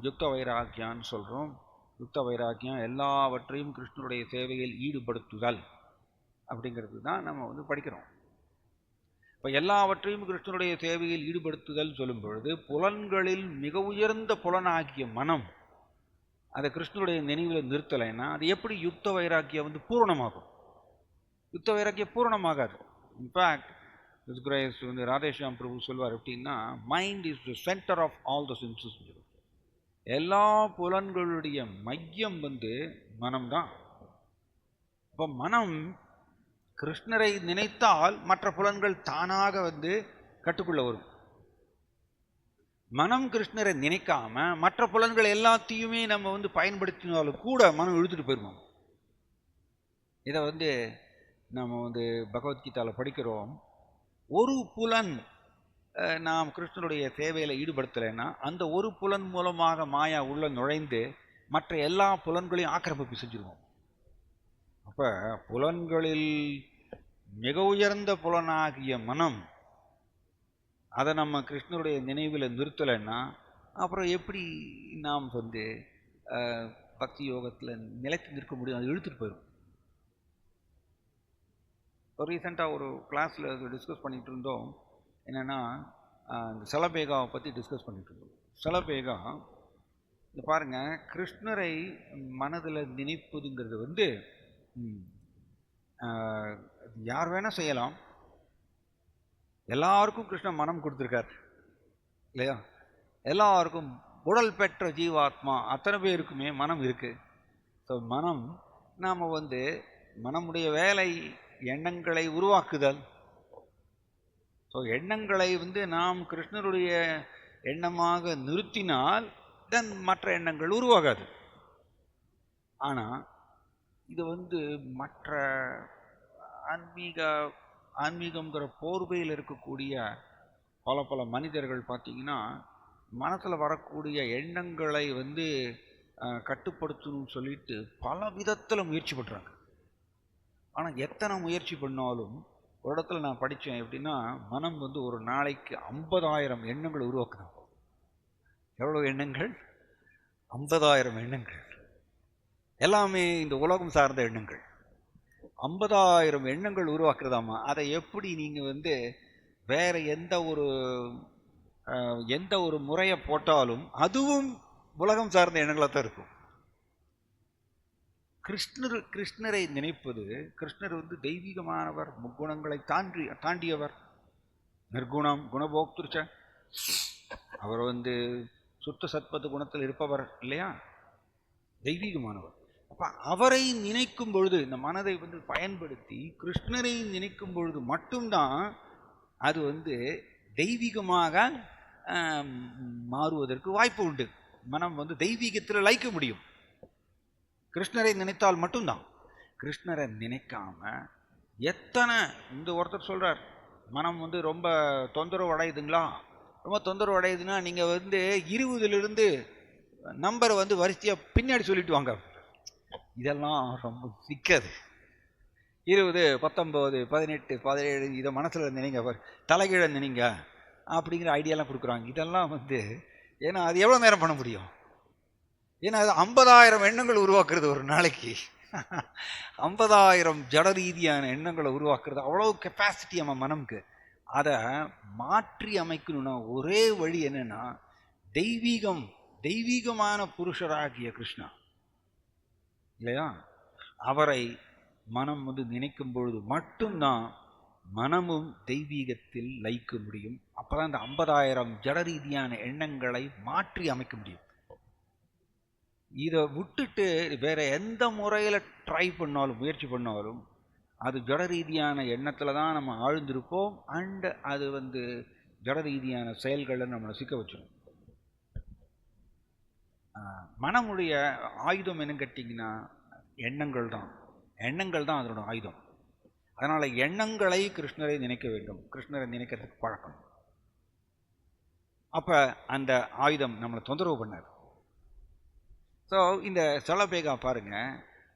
யுக்த வைராக்கியான்னு சொல்கிறோம். யுக்த வைராக்கியம் எல்லாவற்றையும் கிருஷ்ணனுடைய சேவையில் ஈடுபடுத்துதல் அப்படிங்கிறது தான் நம்ம படிக்கிறோம். இப்போ எல்லாவற்றையும் கிருஷ்ணனுடைய சேவையில் ஈடுபடுத்துதல் சொல்லும் பொழுது புலன்களில் மிக உயர்ந்த புலனாகிய மனம் அதை கிருஷ்ணனுடைய நினைவில் நிறுத்தலைன்னா அது எப்படி யுக்த வைராக்கியம் பூரணமாகும்? யுக்த வைராக்கியம் பூரணமாகாது. இன்ஃபேக்ட் ராதேஷாம் பிரபு சொல்வார் எப்படின்னா, mind is the centre of all the senses. எல்லா புலன்களுடைய மையம் மனம்தான். இப்போ மனம் கிருஷ்ணரை நினைத்தால் மற்ற புலன்கள் தானாக கட்டுக்குள்ள வரும். மனம் கிருஷ்ணரை நினைக்காம மற்ற புலன்கள் எல்லாத்தையுமே நம்ம பயன்படுத்தினாலும் கூட மனம் இழுத்துட்டு போயிருவோம். இதை நம்ம பகவத்கீதாவில் படிக்கிறோம். ஒரு புலன் நாம் கிருஷ்ணனுடைய சேவையில் ஈடுபடுத்தலைன்னா அந்த ஒரு புலன் மூலமாக மாயா உள்ள நுழைந்து மற்ற எல்லா புலன்களையும் ஆக்கிரமிப்பு செஞ்சிருவோம். அப்போ புலன்களில் மிக உயர்ந்த புலனாகிய மனம் அதை நம்ம கிருஷ்ணருடைய நினைவில் நிறுத்தலைன்னா அப்புறம் எப்படி நாம் பக்தி யோகத்தில் நிலைத்து நிற்க முடியும்? அது இழுத்துட்டு போயிடும். ரீசெண்டாக ஒரு கிளாஸில் டிஸ்கஸ் பண்ணிகிட்டு இருந்தோம். என்னென்னா, இந்த சலபேகாவை பற்றி டிஸ்கஸ் பண்ணிகிட்டு இருந்தோம். சலபேகா இந்த பாருங்கள், கிருஷ்ணரை மனதில் நினைப்பதுங்கிறது யார் வேணால் செய்யலாம். எல்லாருக்கும் கிருஷ்ணன் மனம் கொடுத்துருக்கார் இல்லையா? எல்லாருக்கும் உடல் பெற்ற ஜீவாத்மா அத்தனை பேருக்குமே மனம் இருக்குது. ஸோ மனம் நாம் மனமுடைய வேலை எண்ணங்களை உருவாக்குதல். ஸோ எண்ணங்களை நாம் கிருஷ்ணருடைய எண்ணமாக நிறுத்தினால் தென் மற்ற எண்ணங்கள் உருவாகாது. ஆனால் இது மற்ற ஆன்மீகங்கிற போர்வையில் இருக்கக்கூடிய பல மனிதர்கள் பார்த்தீங்கன்னா மனசில் வரக்கூடிய எண்ணங்களை கட்டுப்படுத்தணும்னு சொல்லிட்டு பல விதத்தில் முயற்சி பண்ணுறாங்க. ஆனால் எத்தனை முயற்சி பண்ணாலும் ஒரு இடத்துல நான் படித்தேன் எப்படின்னா, மனம் ஒரு நாளைக்கு 50,000 எண்ணங்கள் உருவாக்குது. எவ்வளோ எண்ணங்கள்? 50,000 எண்ணங்கள். எல்லாமே இந்த உலகம் சார்ந்த எண்ணங்கள். 50,000 எண்ணங்கள் உருவாக்குறதாமா. அதை எப்படி நீங்கள் வேறு எந்த ஒரு முறையை போட்டாலும் அதுவும் உலகம் சார்ந்த எண்ணங்களாக தான் இருக்கும். கிருஷ்ணரை நினைப்பது, கிருஷ்ணர் தெய்வீகமானவர், முக்குணங்களை தாண்டியவர், நிர்குணம் குணபோக்திருச்ச, அவர் சுத்த சத்பத்து குணத்தில் இருப்பவர் இல்லையா, தெய்வீகமானவர். அப்போ அவரை நினைக்கும் பொழுது இந்த மனதை பயன்படுத்தி கிருஷ்ணரை நினைக்கும் பொழுது மட்டும்தான் அது தெய்வீகமாக மாறுவதற்கு வாய்ப்பு உண்டு. மனம் தெய்வீகத்தில் லயிக்க முடியும். கிருஷ்ணரை நினைத்தால் மட்டும்தான். கிருஷ்ணரை நினைக்காம எத்தனை ஒருத்தர் சொல்கிறார், மனம் ரொம்ப தொந்தரவு அடையுதுங்களா? ரொம்ப தொந்தரவு அடையுதுன்னா நீங்கள் 20லிருந்து நம்பரை வரிசையாக பின்னாடி சொல்லிட்டு வாங்க. இதெல்லாம் ரொம்ப சிக்காது. 20, 19, 18, 17 இதை மனசில் நினைங்க, தலைகீழ நினைங்க அப்படிங்கிற ஐடியாலாம் கொடுக்குறாங்க. இதெல்லாம் ஏன்னா அது எவ்வளோ நேரம் பண்ண முடியும்? ஏன்னா அது 50,000 எண்ணங்கள் உருவாக்குறது ஒரு நாளைக்கு. 50,000 ஜட ரீதியான எண்ணங்களை உருவாக்குறது அவ்வளோ கெப்பாசிட்டி நம்ம மனமுக்கு. அதை மாற்றி அமைக்கணும்னா ஒரே வழி என்னென்னா, தெய்வீகமான புருஷராகிய கிருஷ்ணா இல்லையா, அவரை மனம் வந்து நினைக்கும் பொழுது மட்டும்தான் மனமும் தெய்வீகத்தில் லயிக்க முடியும். அப்பதான் இந்த 50,000 ஜட ரீதியான எண்ணங்களை மாற்றி அமைக்க முடியும். இதை விட்டுட்டு வேற எந்த முறையில் ட்ரை பண்ணாலும், முயற்சி பண்ணாலும், அது ஜட ரீதியான எண்ணத்தில் தான் நம்ம ஆழ்ந்திருப்போம். அண்ட் அது வந்து ஜட ரீதியான செயல்களை நம்மளை சிக்க வச்சிடும். மனமுடைய ஆயுதம் என்னன்னு கேட்டிங்கன்னா எண்ணங்கள் தான் அதனோட ஆயுதம். அதனால் எண்ணங்களை கிருஷ்ணரை நினைக்க வேண்டும், கிருஷ்ணரை நினைக்கிறதுக்கு பழக்கம். அப்போ அந்த ஆயுதம் நம்மளை தொந்தரவு பண்ணார். ஸோ இந்த சலபேகா பாருங்க,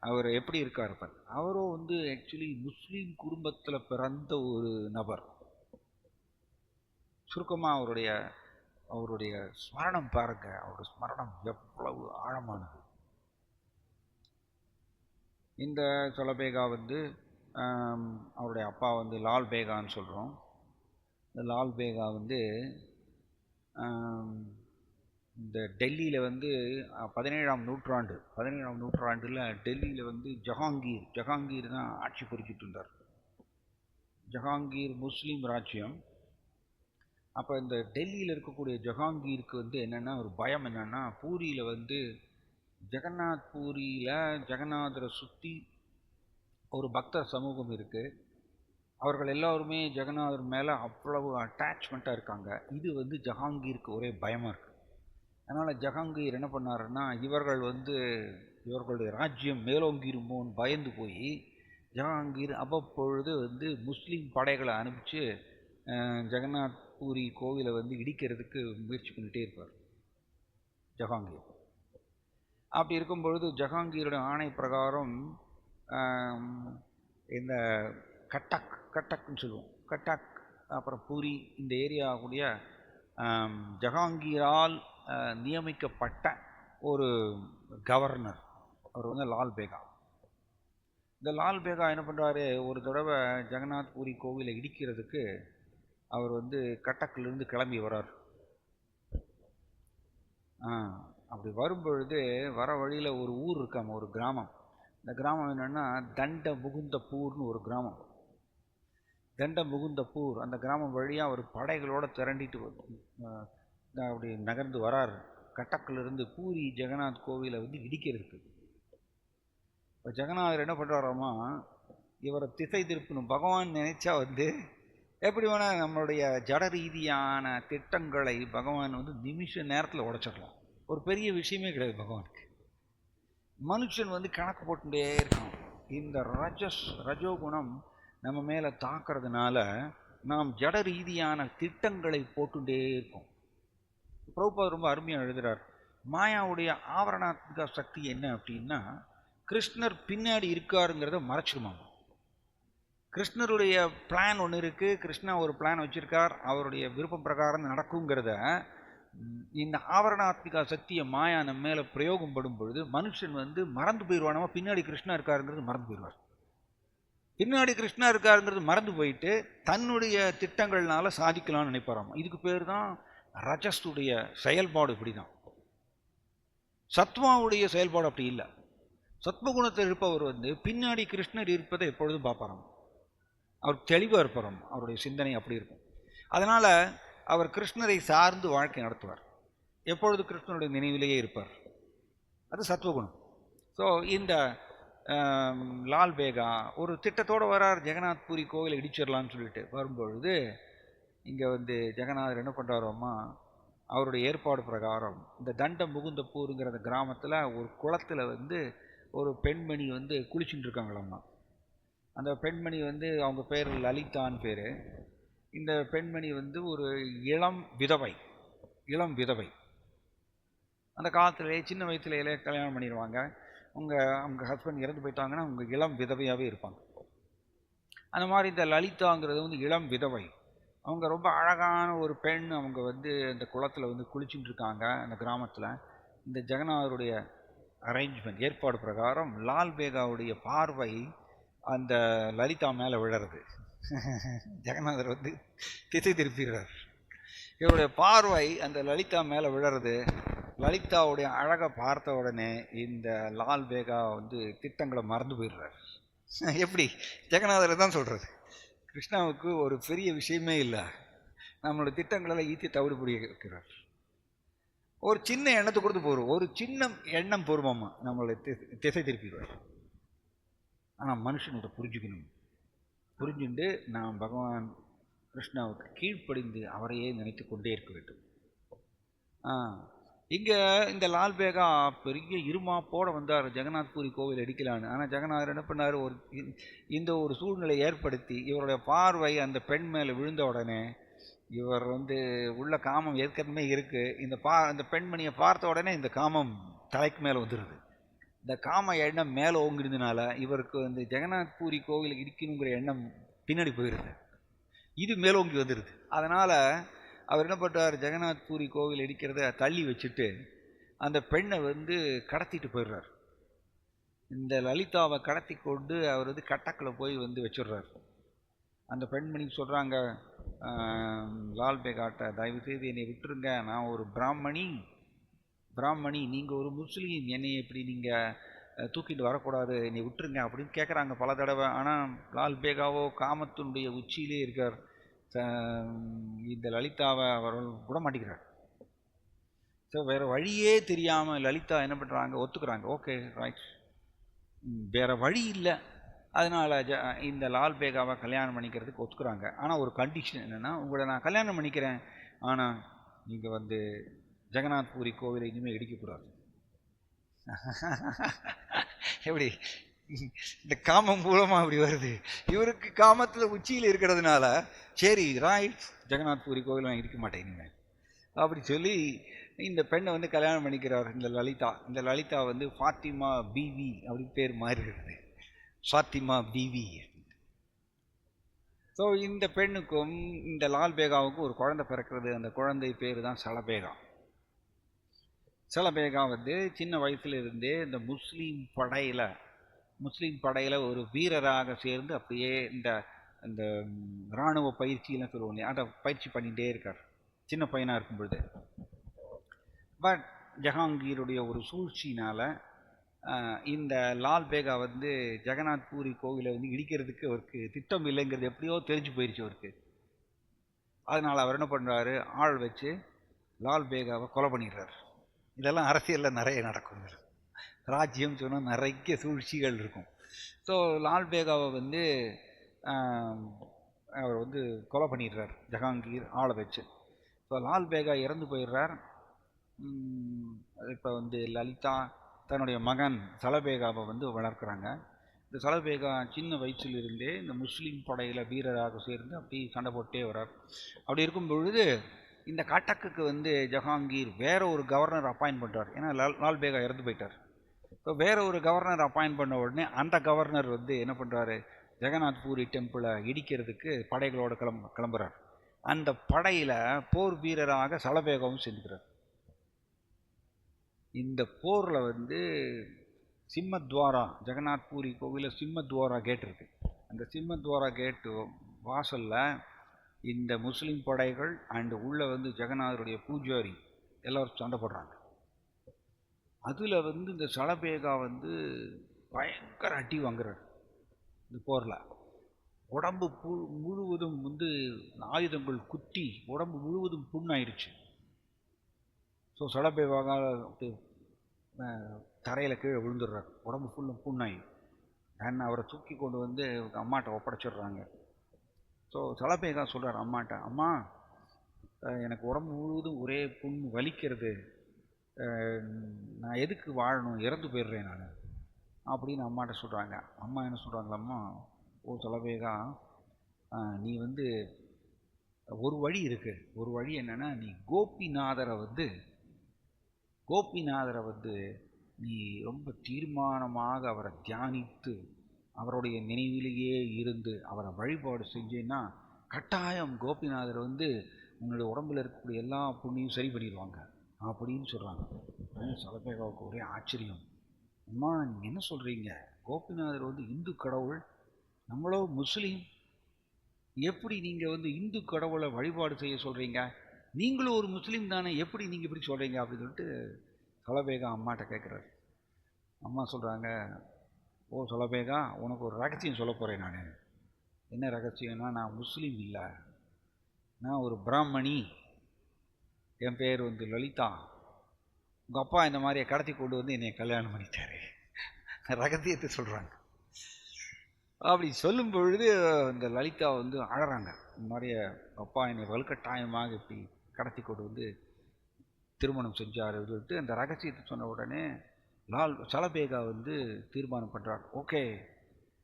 அவர் எப்படி இருக்கார் பாரு. அவரும் வந்து ஆக்சுவலி முஸ்லீம் குடும்பத்தில் பிறந்த ஒரு நபர். சுருக்கமாக அவருடைய ஸ்மரணம் பாருங்க, அவருடைய ஸ்மரணம் எவ்வளவு ஆழமானது. இந்த சலபேகா வந்து அவருடைய அப்பா வந்து லால் பேகான்னு சொல்கிறோம். இந்த லால் பேகா வந்து இந்த டெல்லியில் வந்து 17ஆம் நூற்றாண்டில் டெல்லியில் வந்து ஜஹாங்கீர் தான் ஆட்சி புரிஞ்சிட்டு இருந்தார். ஜஹாங்கீர் முஸ்லீம் ராஜ்யம். அப்போ இந்த டெல்லியில் இருக்கக்கூடிய ஜஹாங்கீருக்கு வந்து என்னென்னா ஒரு பயம் என்னென்னா, பூரியில் வந்து ஜெகநாதரை சுற்றி ஒரு பக்தர் சமூகம் இருக்குது. அவர்கள் எல்லோருமே ஜெகநாதர் மேலே அவ்வளவு அட்டாச்மெண்ட்டாக இருக்காங்க. இது வந்து ஜஹாங்கீருக்கு ஒரே பயமாக இருக்குது. அதனால் ஜஹாங்கீர் என்ன பண்ணாருன்னா, இவர்களுடைய ராஜ்யம் மேலோங்கிருமோன்னு பயந்து போய் ஜஹாங்கீர் அவ்வப்பொழுது வந்து முஸ்லீம் படைகளை அனுப்பிச்சு ஜெகநாத் பூரி கோவிலை வந்து இடிக்கிறதுக்கு முயற்சி பண்ணிகிட்டே இருப்பார் ஜஹாங்கீர். அப்படி இருக்கும் பொழுது ஜஹாங்கீரோட ஆணை பிரகாரம் இந்த கட்டக்னு சொல்லுவோம், கட்டக் அப்புறம் பூரி இந்த ஏரியா கூடிய ஜஹாங்கீரால் நியமிக்கப்பட்ட ஒரு கவர்னர் அவர் வந்து லால் பேகா. இந்த லால் பேகா என்ன பண்ணுறாரு, ஒரு தடவை ஜெகநாத் பூரி கோவிலை இடிக்கிறதுக்கு அவர் வந்து கட்டக்கிலிருந்து கிளம்பி வர்றார். அப்படி வரும்பொழுது வர வழியில் ஒரு ஊர் இருக்காம, ஒரு கிராமம். இந்த கிராமம் என்னென்னா தண்ட முகுந்தப்பூர்னு ஒரு கிராமம். தண்ட முகுந்தப்பூர் அந்த கிராமம் வழியாக ஒரு படைகளோடு திரண்டிட்டு அப்படி நகர்ந்து வரார் கட்டக்கிலிருந்து பூரி ஜெகநாத் கோவிலை வந்து இடிக்கிறதுக்கு. இப்போ ஜெகநாதர் என்ன பண்ணுறாராமா, இவரை திசை திருப்பணும். பகவான் நினைச்சா வந்து எப்படி வேணால் நம்மளுடைய ஜட ரீதியான திட்டங்களை பகவான் வந்து நிமிஷ நேரத்தில் உடைச்சிடலாம். ஒரு பெரிய விஷயமே கிடையாது பகவானுக்கு. மனுஷன் வந்து கணக்கு போட்டுட்டே இருக்கான். இந்த ரஜோகுணம் நம்ம மேலே தாக்கிறதுனால நாம் ஜட ரீதியான திட்டங்களை போட்டுட்டே இருக்கோம். பிரபுபாதர் ரொம்ப அருமையாக எழுதுகிறார், மாயாவுடைய ஆவரணாத்மிக சக்தி என்ன அப்படின்னா, கிருஷ்ணர் பின்னாடி இருக்காருங்கிறத மறைச்சிடுமாங்க. கிருஷ்ணருடைய பிளான் ஒன்று இருக்குது, கிருஷ்ணா ஒரு பிளான் வச்சுருக்கார், அவருடைய விருப்பம் பிரகாரம் நடக்குங்கிறத இந்த ஆவரணாத்மிகா சக்தியை மாயா நம்ம மேலே பிரயோகம் படும் பொழுது மனுஷன் வந்து மறந்து போயிடுவான். நம்ம பின்னாடி கிருஷ்ணா இருக்காருங்கிறது மறந்து போயிடுவார். பின்னாடி கிருஷ்ணா இருக்காருங்கிறது மறந்து போயிட்டு தன்னுடைய திட்டங்கள்னால சாதிக்கலாம்னு நினைப்பாராம். இதுக்கு பேர் தான் ரஜஸுடைய செயல்பாடு. இப்படி தான் சத்மாவுடைய செயல்பாடு அப்படி இல்லை. சத்மகுணத்தில் இருப்பவர் வந்து பின்னாடி கிருஷ்ணர் இருப்பதை எப்பொழுதும் பார்ப்பாராம். அவர் தெளிவாக இருப்பாராம், அவருடைய சிந்தனை அப்படி இருக்கும். அதனால் அவர் கிருஷ்ணரை சார்ந்து வாழ்க்கை நடத்துவார், எப்பொழுது கிருஷ்ணனுடைய நினைவிலேயே இருப்பார். அது சத்வகுணம். ஸோ இந்த லால் பேகா ஒரு திட்டத்தோடு வரார், ஜெகநாத் பூரி கோவிலை இடிச்சிடலான்னு சொல்லிட்டு வரும்பொழுது இங்கே வந்து ஜெகநாதர் என்ன பண்ணுறாரோம்மா, அவருடைய ஏற்பாடு பிரகாரம் இந்த தண்ட முகுந்தப்பூருங்கிற அந்த கிராமத்தில் ஒரு குளத்தில் வந்து ஒரு பெண்மணி வந்து குளிச்சுட்டு இருக்காங்களாம்மா. அந்த பெண்மணி வந்து அவங்க பேர் லலிதான்னு பேர். இந்த பெண்மணி வந்து ஒரு இளம் விதவை. அந்த காலத்திலே சின்ன வயசுலேயே கல்யாணம் பண்ணிடுவாங்க. அவங்க ஹஸ்பண்ட் இறந்து போயிட்டாங்கன்னா அவங்க இளம் விதவையாகவே இருப்பாங்க. அந்த மாதிரி இந்த லலிதாங்கிறது வந்து இளம் விதவை. அவங்க ரொம்ப அழகான ஒரு பெண். அவங்க வந்து அந்த குளத்தில் வந்து குளிச்சுட்டு இருக்காங்க அந்த கிராமத்தில். இந்த ஜெகநாதருடைய அரேஞ்ச்மெண்ட் ஏற்பாடு பிரகாரம் லால் பேகாவுடைய பார்வை அந்த லலிதா மேலே விழறது. ஜெகநாதர் வந்து திசை திருப்பிடுறார். இவருடைய பார்வை அந்த லலிதா மேலே விழறது. லலிதாவுடைய அழகை பார்த்த உடனே இந்த லால் பேகா வந்து திட்டங்களை மறந்து போயிடுறாரு. எப்படி ஜெகநாதர் தான் சொல்கிறது, கிருஷ்ணாவுக்கு ஒரு பெரிய விஷயமே இல்லை, நம்மளோட திட்டங்களெல்லாம் ஈத்தி தவிடுபடி வைக்கிறார். ஒரு சின்ன எண்ணத்தை கொடுத்து போகிறோம், ஒரு சின்ன எண்ணம் பூர்வமா நம்மளை திசை திருப்பிடுவார். ஆனால் மனுஷனோட புரிஞ்சுக்கணும், புரிஞ்சுண்டு நாம் பகவான் கிருஷ்ணாவுக்கு கீழ்ப்படிந்து அவரையே நினைத்து கொண்டே இருக்க வேண்டும். இங்கே இந்த லால் பேகா பெரிய இருமாப்போட வந்தார் ஜெகநாத் பூரி கோவில் அடிக்கலான்னு. ஆனால் ஜெகநாதர் என்ன பண்ணார், இந்த ஒரு சூழ்நிலை ஏற்படுத்தி இவருடைய பார்வை அந்த பெண் மேலே விழுந்த உடனே இவர் வந்து உள்ள காமம் ஏற்கனவே இருக்குது, இந்த பெண்மணியை பார்த்த உடனே இந்த காமம் தலைக்கு மேலே வந்துடுது. இந்த காம எண்ணம் மேலே ஓங்கிருந்தனால இவருக்கு வந்து ஜெகநாத் பூரி கோவில் இடிக்கணுங்கிற எண்ணம் பின்னாடி போயிடுது, இது மேலோங்கி வந்துடுது. அதனால் அவர் என்ன பண்ணுறார், ஜெகநாத் பூரி கோவில் இடிக்கிறத தள்ளி வச்சுட்டு அந்த பெண்ணை வந்து கடத்திட்டு போயிடுறார். இந்த லலிதாவை கடத்தி கொண்டு அவர் வந்து கட்டக்கில் போய் வந்து வச்சிடுறார். அந்த பெண்மணி சொல்கிறாங்க, லால் பேகாட்ட தயவு செய்து என்னை விட்டுருங்க, நான் ஒரு பிராமணி, நீங்கள் ஒரு முஸ்லீம், என்னை எப்படி நீங்கள் தூக்கிட்டு வரக்கூடாது, என்னை விட்டுருங்க அப்படின்னு கேட்குறாங்க பல தடவை. ஆனால் லால் பேகாவோ காமத்தினுடைய உச்சியிலே இருக்கார். இந்த லலிதாவை அவர் விட மாட்டேங்கிறார். ஸோ வேறு வழியே தெரியாமல் லலிதா என்ன பண்ணுறாங்க, ஒத்துக்கிறாங்க, ஓகே ரைட், வேறு வழி இல்லை, அதனால் இந்த லால் பேகாவை கல்யாணம் பண்ணிக்கிறதுக்கு ஒத்துக்கிறாங்க. ஆனால் ஒரு கண்டிஷன் என்னென்னா, உங்களை நான் கல்யாணம் பண்ணிக்கிறேன், ஆனால் நீங்கள் வந்து ஜெகநாத் பூரி கோவிலை இனிமேல் இடிக்கக்கூடாது. எப்படி இந்த காமம் மூலமாக அப்படி வருது, இவருக்கு காமத்தில் உச்சியில் இருக்கிறதுனால சரி ரைட், ஜெகநாத் பூரி கோவில் நான் இடிக்க மாட்டேன் இனிமேல் அப்படி சொல்லி இந்த பெண்ணை வந்து கல்யாணம் பண்ணிக்கிறார். இந்த லலிதா வந்து ஃபாத்திமா பிவி அப்படி பேர் மாறி இருக்குது, ஃபாத்திமா பிவி. ஸோ இந்த பெண்ணுக்கும் இந்த லால் பேகாவுக்கும் ஒரு குழந்தை பிறக்கிறது. அந்த குழந்தை பேர் தான் சலபேகா. சலபேகா வந்து சின்ன வயசுலேருந்தே இந்த முஸ்லீம் படையில் ஒரு வீரராக சேர்ந்து அப்படியே இந்த இராணுவ பயிற்சியெல்லாம் சொல்லுவோம், அதை பயிற்சி பண்ணிகிட்டே இருக்கார் சின்ன பையனாக இருக்கும் பொழுது. பட் ஜஹாங்கீருடைய ஒரு சூழ்ச்சினால் இந்த லால் பேகா வந்து ஜெகநாத் பூரி கோவிலை வந்து இடிக்கிறதுக்கு அவருக்கு திட்டம் இல்லைங்கிறது எப்படியோ தெரிஞ்சு போயிடுச்சு அவருக்கு. அதனால் அவர் என்ன பண்ணுறாரு, ஆள் வச்சு லால் பேகாவை கொலை பண்ணிடுறார். இதெல்லாம் அரசியலில் நிறைய நடக்கும், ராஜ்யம் சொன்னால் நிறைய சூழ்ச்சிகள் இருக்கும். ஸோ லால் பேகாவை வந்து அவர் வந்து கொலை பண்ணிடுறார் ஜஹாங்கீர் ஆளை வச்சு. ஸோ லால் பேகா இறந்து போயிடுறார். இப்போ வந்து லலிதா தன்னுடைய மகன் சலபேகாவை வந்து வளர்க்குறாங்க. இந்த சலபேகா சின்ன வயசுலேருந்தே இந்த முஸ்லீம் படையில் வீரராக சேர்ந்து அப்படி சண்டை போட்டே வர்றார். அப்படி இருக்கும் பொழுது இந்த கட்டக்குக்கு வந்து ஜஹாங்கீர் வேற ஒரு கவர்னர் அப்பாயின்ட் பண்ணுறார். ஏன்னா லால் பேகா இறந்து போயிட்டார். ஸோ வேற ஒரு கவர்னர் அப்பாயின்ட் பண்ண உடனே அந்த கவர்னர் வந்து என்ன பண்ணுறாரு, ஜெகநாத் பூரி டெம்பிளை இடிக்கிறதுக்கு படைகளோடு கிளம்புறார். அந்த படையில் போர் வீரராக சலபேகாவும் சேர்ந்துக்கிறார். இந்த போரில் வந்து சிம்மத்வாரா, ஜெகநாத் பூரி கோவிலில் சிம்மத்வாரா கேட் இருக்குது. அந்த சிம்மத்வாரா கேட்டு வாசலில் இந்த முஸ்லீம் படைகள் அண்டு உள்ளே வந்து ஜெகநாதருடைய பூஜாரி எல்லோரும் சண்டை போடுறாங்க. அதில் வந்து இந்த சலபேகா வந்து பயங்கர அடி வாங்குறார். இந்த போரில் உடம்பு முழுவதும் வந்து ஆயுதங்கள் குத்தி உடம்பு முழுவதும் புண்ணாயிருச்சு. ஸோ சலபேகா தரையில் கீழே விழுந்துடுறார், உடம்பு ஃபுல்லும் புண்ணாயி. ஏன்னா அவரை தூக்கி கொண்டு வந்து அம்மாட்ட ஒப்படைச்சிடுறாங்க. ஸோ சலபேகா சொல்கிறார் அம்மாட்ட, அம்மா எனக்கு உடம்பு முழுவதும் ஒரே புண் வலிக்கிறது, நான் எதுக்கு வாழணும், இறந்து போயிடுறேன் நான் அப்படின்னு அம்மாட்ட சொல்கிறாங்க. அம்மா என்ன சொல்கிறாங்களம்மா, ஓ சலபேகா, நீ வந்து ஒரு வழி இருக்குது, ஒரு வழி என்னென்னா, நீ கோபிநாதரை வந்து நீ ரொம்ப தீர்மானமாக அவரை தியானித்து அவருடைய நினைவிலேயே இருந்து அவரை வழிபாடு செஞ்சேன்னா கட்டாயம் கோபிநாதர் வந்து உன்னுடைய உடம்புல இருக்கக்கூடிய எல்லா புண்ணையும் சரி பண்ணிடுவாங்க அப்படின்னு சொல்கிறாங்க. சலபேகாவுக்கு ஒரே ஆச்சரியம், அம்மா நீங்கள் என்ன சொல்கிறீங்க, கோபிநாதர் வந்து இந்து கடவுள், நம்மளோ முஸ்லீம், எப்படி நீங்கள் வந்து இந்து கடவுளை வழிபாடு செய்ய சொல்கிறீங்க நீங்களும் ஒரு முஸ்லீம் தானே, எப்படி நீங்கள் இப்படி சொல்கிறீங்க அப்படின்னு சொல்லிட்டு சொலபேகா அம்மாட்ட கேட்குறாரு. அம்மா சொல்கிறாங்க, ஓ சொலபேகா, உனக்கு ஒரு ரகசியம் சொல்ல போகிறேன் நான். என்ன ரகசியம்னா, நான் முஸ்லீம் இல்லை, நான் ஒரு பிராமணி. என் பேர் வந்து லலிதா. உங்கள் அப்பா இந்த மாதிரியை கடத்தி கொண்டு வந்து என்னை கல்யாணம் பண்ணிட்டாரு. ரகசியத்தை சொல்கிறாங்க. அப்படி சொல்லும் பொழுது இந்த லலிதா வந்து அழறாங்க. இந்த மாதிரி அப்பா என்னை வலுக்கட்டாயமாக இப்படி கடத்தி கொண்டு வந்து திருமணம் செஞ்சார் சொல்லிட்டு அந்த ரகசியத்தை சொன்ன உடனே சலபேகா வந்து தீர்மானம் பண்ணுறார். ஓகே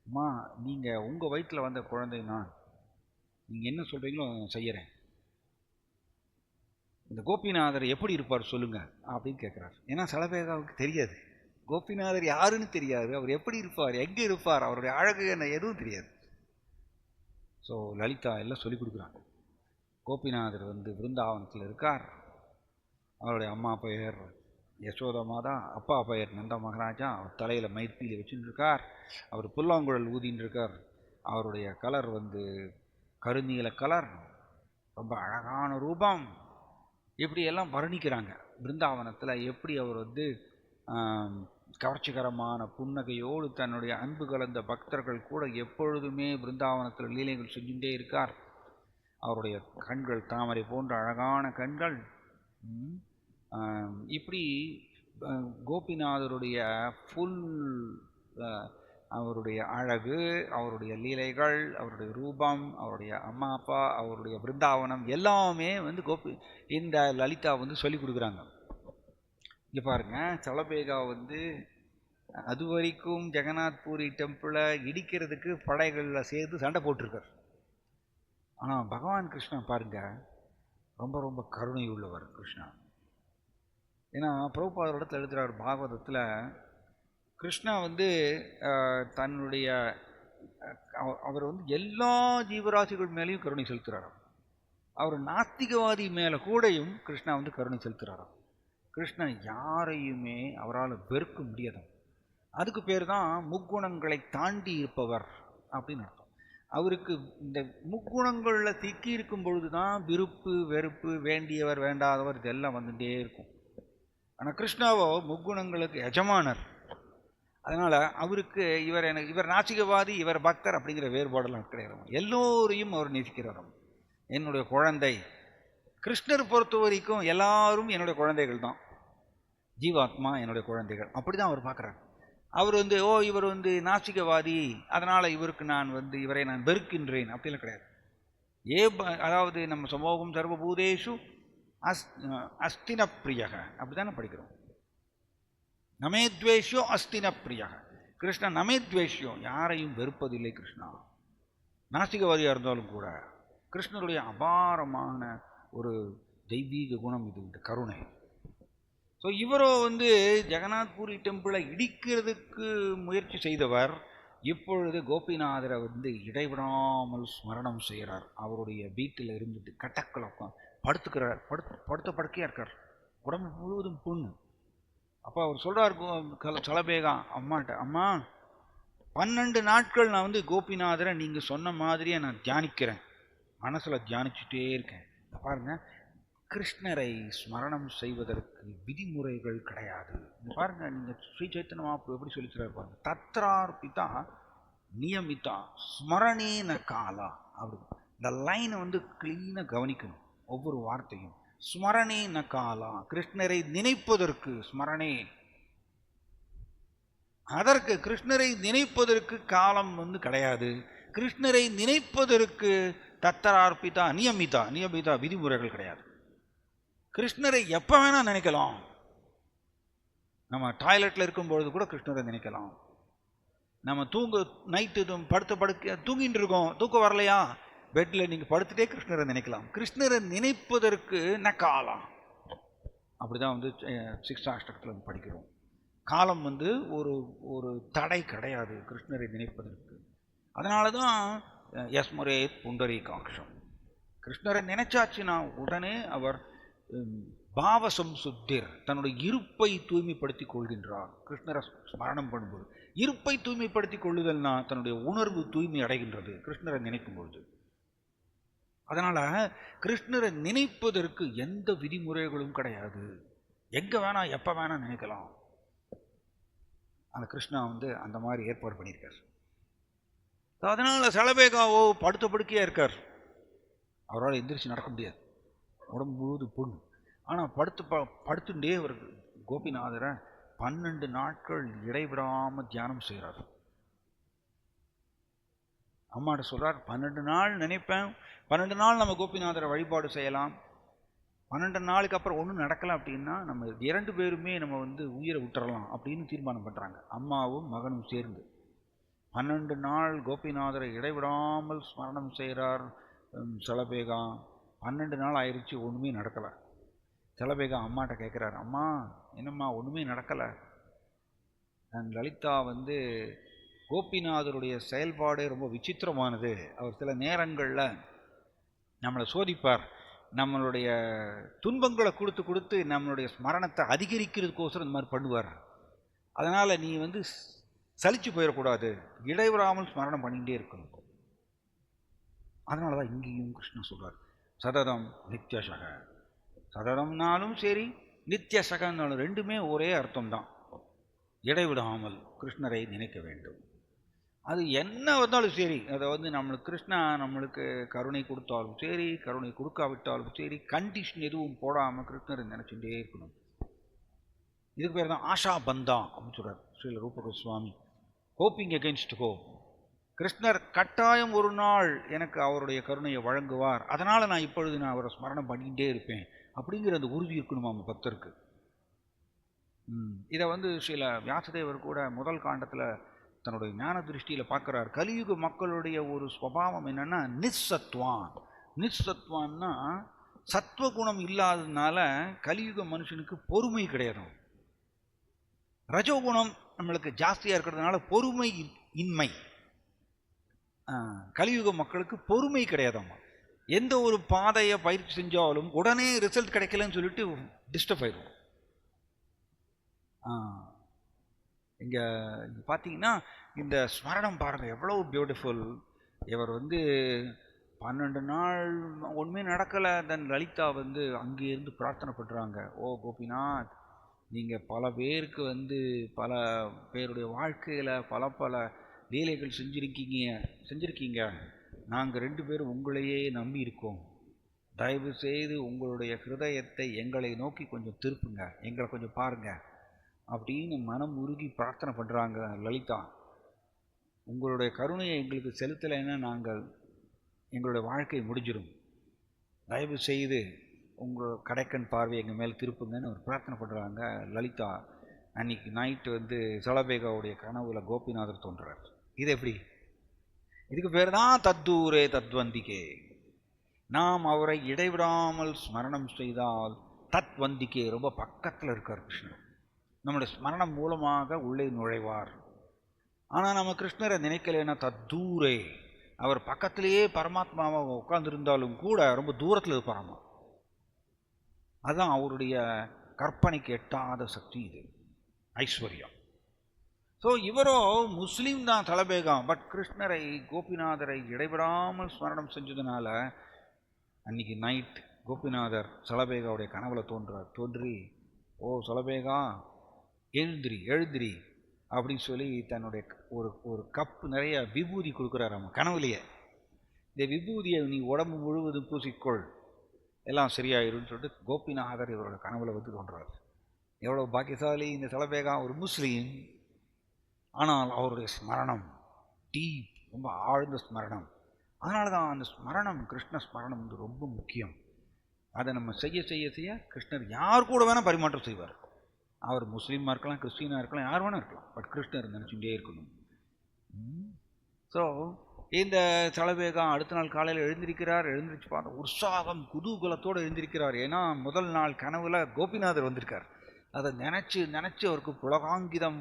அம்மா, நீங்கள் உங்கள் வயிற்றில் வந்த குழந்தை நான், நீங்கள் என்ன சொல்கிறீங்களோ நான் செய்கிறேன். இந்த கோபிநாதர் எப்படி இருப்பார் சொல்லுங்க அப்படின்னு கேட்குறாரு. ஏன்னா சலபேகாவுக்கு தெரியாது, கோபிநாதர் யாருன்னு தெரியாது, அவர் எப்படி இருப்பார், எங்கே இருப்பார், அவருடைய அழகு என்ன எதுவும் தெரியாது. ஸோ லலிதா எல்லாம் சொல்லிக் கொடுக்குறாங்க. கோபிநாதர் வந்து விருந்தாவனத்தில் இருக்கார். அவருடைய அம்மா பெயர் யசோதா மாதா, அப்பா பெயர் நந்த மகாராஜா. அவர் தலையில் மைத்தியில் வச்சுட்டு இருக்கார். அவர் புல்லாங்குழல் ஊதின்னு இருக்கார். அவருடைய கலர் வந்து கருநீல கலர், ரொம்ப அழகான ரூபம். இப்படியெல்லாம் வர்ணிக்கிறாங்க பிருந்தாவனத்தில். எப்படி அவர் வந்து கவர்ச்சிகரமான புன்னகையோடு தன்னுடைய அன்பு கலந்த பக்தர்கள் கூட எப்பொழுதுமே பிருந்தாவனத்தில் லீலைகள் செஞ்சுட்டே இருக்கார். அவருடைய கண்கள் தாமரை போன்ற அழகான கண்கள். இப்படி கோபிநாதருடைய ஃபுல் அவருடைய அழகு, அவருடைய லீலைகள், அவருடைய ரூபம், அவருடைய அம்மா அப்பா, அவருடைய பிருந்தாவனம் எல்லாமே வந்து இந்த லலிதா வந்து சொல்லி கொடுக்குறாங்க. இங்கே பாருங்க, சலபேகா வந்து அது வரைக்கும் ஜெகநாத் பூரி டெம்பிளை இடிக்கிறதுக்கு படைகளில் சேர்த்து சண்டை போட்டிருக்கார். ஆனால் பகவான் கிருஷ்ணா பாருங்க, ரொம்ப ரொம்ப கருணை உள்ளவர் கிருஷ்ணா. ஏன்னா பிரபுபாதரோட எழுதுகிறார் பாகவதத்தில், கிருஷ்ணா வந்து தன்னுடைய அவர் வந்து எல்லா ஜீவராசிகள் மேலேயும் கருணை செலுத்துகிறாராம். அவர் நாஸ்திகவாதி மேலே கூடயும் கிருஷ்ணா வந்து கருணை செலுத்துகிறாராம். கிருஷ்ணன் யாரையுமே அவரால் வெறுக்க முடியாதாம். அதுக்கு பேர் தான் முக்குணங்களை தாண்டி இருப்பவர் அப்படின்னு அர்த்தம். அவருக்கு இந்த முக்குணங்களில் சிக்கி இருக்கும் பொழுது தான் விருப்பு வெறுப்பு, வேண்டியவர் வேண்டாதவர் இதெல்லாம் வந்துட்டே இருக்கும். ஆனால் கிருஷ்ணாவோ முக்குணங்களுக்கு எஜமானர். அதனால் அவருக்கு இவர் நாசிகவாதி, இவர் பக்தர் அப்படிங்கிற வேறுபாடெல்லாம் கிடையாது. எல்லோரையும் அவர் நேசிக்கிறாராம். என்னுடைய குழந்தை, கிருஷ்ணர் பொறுத்த வரைக்கும் எல்லாரும் என்னுடைய குழந்தைகள் தான், ஜீவாத்மா என்னுடைய குழந்தைகள், அப்படி தான் அவர் பார்க்குறாரு. அவர் வந்து இவர் வந்து நாஸ்திகவாதி, அதனால் இவரை நான் வெறுக்கின்றேன் அப்படிலாம் கிடையாது. அதாவது நம்ம சமோகம் சர்வபூதேஷு அஸ்தின பிரியக அப்படி தானே படிக்கிறோம். நமேத்வேஷோ அஸ்தின பிரியக. கிருஷ்ணன் நமேத்வேஷோ, யாரையும் வெறுப்பதில்லை கிருஷ்ணா. நாஸ்திகவாதியாக இருந்தாலும் கூட கிருஷ்ணருடைய அபாரமான ஒரு தெய்வீக குணம் இது, இந்த கருணை. ஸோ இவரோ வந்து ஜெகநாத் பூரி டெம்பிளை இடிக்கிறதுக்கு முயற்சி செய்தவர் இப்பொழுது கோபிநாதரை வந்து இடைவிடாமல் ஸ்மரணம் செய்கிறார். அவருடைய வீட்டில் இருந்துட்டு கட்டக்கில் படுத்துக்கிறார். படுத்த படுக்கையாக இருக்கார், உடம்பு முழுவதும் புண்ணு. அப்போ அவர் சொல்கிறார் சலபேகா அம்மாட்ட, அம்மா 12 நாட்கள் நான் வந்து கோபிநாதரை நீங்கள் சொன்ன மாதிரியே நான் தியானிக்கிறேன், மனசில் தியானிச்சுட்டே இருக்கேன். பாருங்க, கிருஷ்ணரை ஸ்மரணம் செய்வதற்கு விதிமுறைகள் கிடையாது. பாருங்க, நீங்கள் ஸ்ரீ சைத்தன்ய மகாபிரபு எப்படி சொல்லிக்கிறார் பாருங்க, தத்ரார்பிதா நியமிதா ஸ்மரணேன காலா. அப்படி இந்த லைனை வந்து கிளீனாக கவனிக்கணும், ஒவ்வொரு வார்த்தையும். ஸ்மரணேன காலா, கிருஷ்ணரை நினைப்பதற்கு ஸ்மரணே. அதற்கு கிருஷ்ணரை நினைப்பதற்கு காலம் வந்து கிடையாது. கிருஷ்ணரை நினைப்பதற்கு தத்தரார்பிதா நியமிதா நியமிதா விதிமுறைகள் கிடையாது. கிருஷ்ணரை எப்போ வேணால் நினைக்கலாம். நம்ம டாய்லெட்டில் இருக்கும்பொழுது கூட கிருஷ்ணரை நினைக்கலாம். நம்ம நைட்டு தூங்கிட்டு இருக்கோம், தூக்கம் வரலையா, பெட்டில் நீங்கள் படுத்துட்டே கிருஷ்ணரை நினைக்கலாம். கிருஷ்ணரை நினைப்பதற்கு காலம். அப்படிதான் வந்து 6th அஷ்டகத்தில் படிக்கிறோம். காலம் வந்து ஒரு தடை கிடையாது கிருஷ்ணரை நினைப்பதற்கு. அதனால தான் யஸ்மரே புண்டரீகாட்சம், கிருஷ்ணரை நினைச்சாச்சுன்னா உடனே அவர் பாவசம் சுத்திர், தன்னுடைய இருப்பை தூய்மைப்படுத்தி கொள்கின்றார். கிருஷ்ணரை ஸ்மரணம் பண்ணும்போது இருப்பை தூய்மைப்படுத்தி கொள்ளுதல்னா தன்னுடைய உணர்வு தூய்மை அடைகின்றது கிருஷ்ணரை நினைக்கும் பொழுது. அதனால கிருஷ்ணரை நினைப்பதற்கு எந்த விதிமுறைகளும் கிடையாது. எங்க வேணா எப்ப வேணா நினைக்கலாம். அந்த கிருஷ்ணா அந்த மாதிரி ஏற்பாடு பண்ணியிருக்கார். அதனால சலபேகாவோ படுத்த படுக்கையா இருக்கார். அவரால் எந்திரிச்சு நடக்க முடியாது, உடம்பு முழுவதும் புண்ணு. ஆனால் படுத்துட்டே அவர் கோபிநாதரை 12 நாட்கள் இடைவிடாமல் தியானம் செய்கிறார். அம்மாட்ட சொல்றார், 12 நாள் நினைப்பேன், 12 நாள் நம்ம கோபிநாதரை வழிபாடு செய்யலாம். 12 நாளுக்கு அப்புறம் ஒன்றும் நடக்கலை அப்படின்னா நம்ம 2 பேருமே நம்ம உயிரை விட்டுறலாம் அப்படின்னு தீர்மானம் பண்ணுறாங்க. அம்மாவும் மகனும் சேர்ந்து 12 நாள் கோபிநாதரை இடைவிடாமல் ஸ்மரணம் செய்கிறார் சலபேகா. 12 நாள் ஆயிடுச்சு, ஒன்றுமே நடக்கலை. சலபேகா அம்மாட்ட கேட்குறாரு, அம்மா என்னம்மா ஒன்றுமே நடக்கலை. லலிதா கோபிநாதருடைய செயல்பாடு ரொம்ப விசித்திரமானது. அவர் சில நேரங்களில் நம்மளை சோதிப்பார். நம்மளுடைய துன்பங்களை கொடுத்து கொடுத்து நம்மளுடைய ஸ்மரணத்தை அதிகரிக்கிறதுக்கோசரம் இந்த மாதிரி பண்ணுவார். அதனால் நீ சலிச்சு போயிடக்கூடாது, இடைவிடாமல் ஸ்மரணம் பண்ணிகிட்டே இருக்கணும். அதனால தான் இங்கேயும் கிருஷ்ணன் சொல்றார், சததம் நித்யசக. சததம்னாலும் சரி, நித்யசகன்னாலும் ரெண்டுமே ஒரே அர்த்தம் தான். இடைவிடாமல் கிருஷ்ணரை நினைக்க வேண்டும். அது என்ன வந்தாலும் சரி, அதை நம்மளுக்கு கிருஷ்ணா நம்மளுக்கு கருணை கொடுத்தாலும் சரி, கருணை கொடுக்காவிட்டாலும் சரி, கண்டிஷன் எதுவும் போடாமல் கிருஷ்ணரை நினைச்சுட்டே இருக்கணும். இதுக்கு பேர் தான் ஆஷா பந்தா அப்படின்னு சொல்றார் ஸ்ரீல ரூப கோஸ்வாமி. Hoping against hope. கிருஷ்ணர் கட்டாயம் ஒரு நாள் எனக்கு அவருடைய கருணையை வழங்குவார், அதனால் நான் இப்பொழுது அவரை ஸ்மரணம் பண்ணிகிட்டே இருப்பேன் அப்படிங்கிற அந்த உறுதி இருக்கணுமா நம்ம பக்தருக்கு. இதை ஸ்ரீல வியாசதேவர் கூட முதல் காண்டத்தில் தன்னுடைய ஞான திருஷ்டியில் பார்க்குறார். கலியுக மக்களுடைய ஒரு ஸ்வபாவம் என்னென்னா நிஸ்ஸத்வான். நிஸ்ஸத்வான்னா சத்வகுணம் இல்லாததுனால கலியுக மனுஷனுக்கு பொறுமை கிடையாது. ரஜோகுணம் நம்மளுக்கு ஜாஸ்தியாக இருக்கிறதுனால பொறுமை இன்மை. கலியுக மக்களுக்கு பொறுமை கிடையாதாம்மா. எந்த ஒரு பாதையை பயிற்சி செஞ்சாலும் உடனே ரிசல்ட் கிடைக்கலன்னு சொல்லிட்டு டிஸ்டர்ப் ஆயிடும். இங்கே பார்த்தீங்கன்னா இந்த ஸ்மரணம் பாருங்கள் எவ்வளோ பியூட்டிஃபுல். இவர் 12 நாள் ஒன்றுமே நடக்கலை. தென் லலிதா அங்கேருந்து பிரார்த்தனை பண்ணுறாங்க, ஓ கோபிநாத், நீங்கள் பல பேருக்கு பல பேருடைய வாழ்க்கையில் பல பல லீலைகள் செஞ்சுருக்கீங்க. நாங்கள் 2 பேரும் உங்களையே நம்பி இருக்கோம். தயவு செய்து உங்களுடைய ஹிருதயத்தை எங்களை நோக்கி கொஞ்சம் திருப்புங்க, எங்களை கொஞ்சம் பாருங்க அப்படின்னு மனம் உருகி பிரார்த்தனை பண்ணுறாங்க லலிதா. உங்களுடைய கருணையை எங்களுக்கு செலுத்தலைன்னா எங்களுடைய வாழ்க்கை முடிஞ்சிடும். தயவு செய்து உங்கள் கடைக்கண் பார்வை எங்கள் மேலே திருப்புங்கன்னு ஒரு பிரார்த்தனை பண்ணுறாங்க லலிதா. அன்னைக்கு நைட்டு சலபேகாவுடைய கனவுல கோபிநாதர் தோன்றார். இது எப்படி? இதுக்கு பேர் தான் தத்தூரே தத்வந்திகே. நாம் அவரை இடைவிடாமல் ஸ்மரணம் செய்தால் தத்வந்திகே ரொம்ப பக்கத்தில் இருக்கார் கிருஷ்ணர். நம்முடைய ஸ்மரணம் மூலமாக உள்ளே நுழைவார். ஆனால் நம்ம கிருஷ்ணரை நினைக்கலைன்னா தத்தூரே, அவர் பக்கத்திலேயே பரமாத்மாவை உட்கார்ந்துருந்தாலும் கூட ரொம்ப தூரத்தில் இருப்பாராமா. அதுதான் அவருடைய கற்பனைக்கு எட்டாத சக்தி, இது ஐஸ்வர்யம். ஸோ இவரோ முஸ்லீம் தான் சலபேகம், பட் கிருஷ்ணரை கோபிநாதரை இடைவிடாமல் ஸ்மரணம் செஞ்சதுனால அன்னைக்கு நைட் கோபிநாதர் சலபேகாவுடைய கனவுல தோன்றி, ஓ சலபேகா எழுந்திரி அப்படின்னு சொல்லி தன்னுடைய ஒரு கப்பு நிறைய விபூதி கொடுக்குறாராம் கனவுலையே. இந்த விபூதியை நீ உடம்பு முழுவதும் பூசிக்கொள், எல்லாம் சரியாயிரும்னு சொல்லிட்டு கோபிநாதர் இவரோட கனவுல தோன்றார். எவ்வளோ பாக்கியசாலி இந்த சலபேகா, ஒரு முஸ்லீம். ஆனால் அவருடைய ஸ்மரணம் டீப், ரொம்ப ஆழ்ந்த ஸ்மரணம். அதனால தான் அந்த ஸ்மரணம், கிருஷ்ண ஸ்மரணம் ரொம்ப முக்கியம். அதை நம்ம செய்ய செய்ய செய்ய கிருஷ்ணர் யார் கூட வேணால் பரிமாற்றம் செய்வார். அவர் முஸ்லீமாக இருக்கலாம், கிறிஸ்டினாக இருக்கலாம், யார் வேணால் இருக்கலாம், பட் கிருஷ்ணர் நினச்சுட்டே இருக்கணும். ஸோ இந்த சலபேகம் அடுத்த நாள் காலையில் எழுந்திருச்சு பார்த்தா உற்சாகம் குதூகலத்தோடு எழுந்திருக்கிறார். ஏன்னா முதல் நாள் கனவுல கோபிநாதர் வந்திருக்கார். அதை நினச்சி அவருக்கு புலகாங்கிதம்.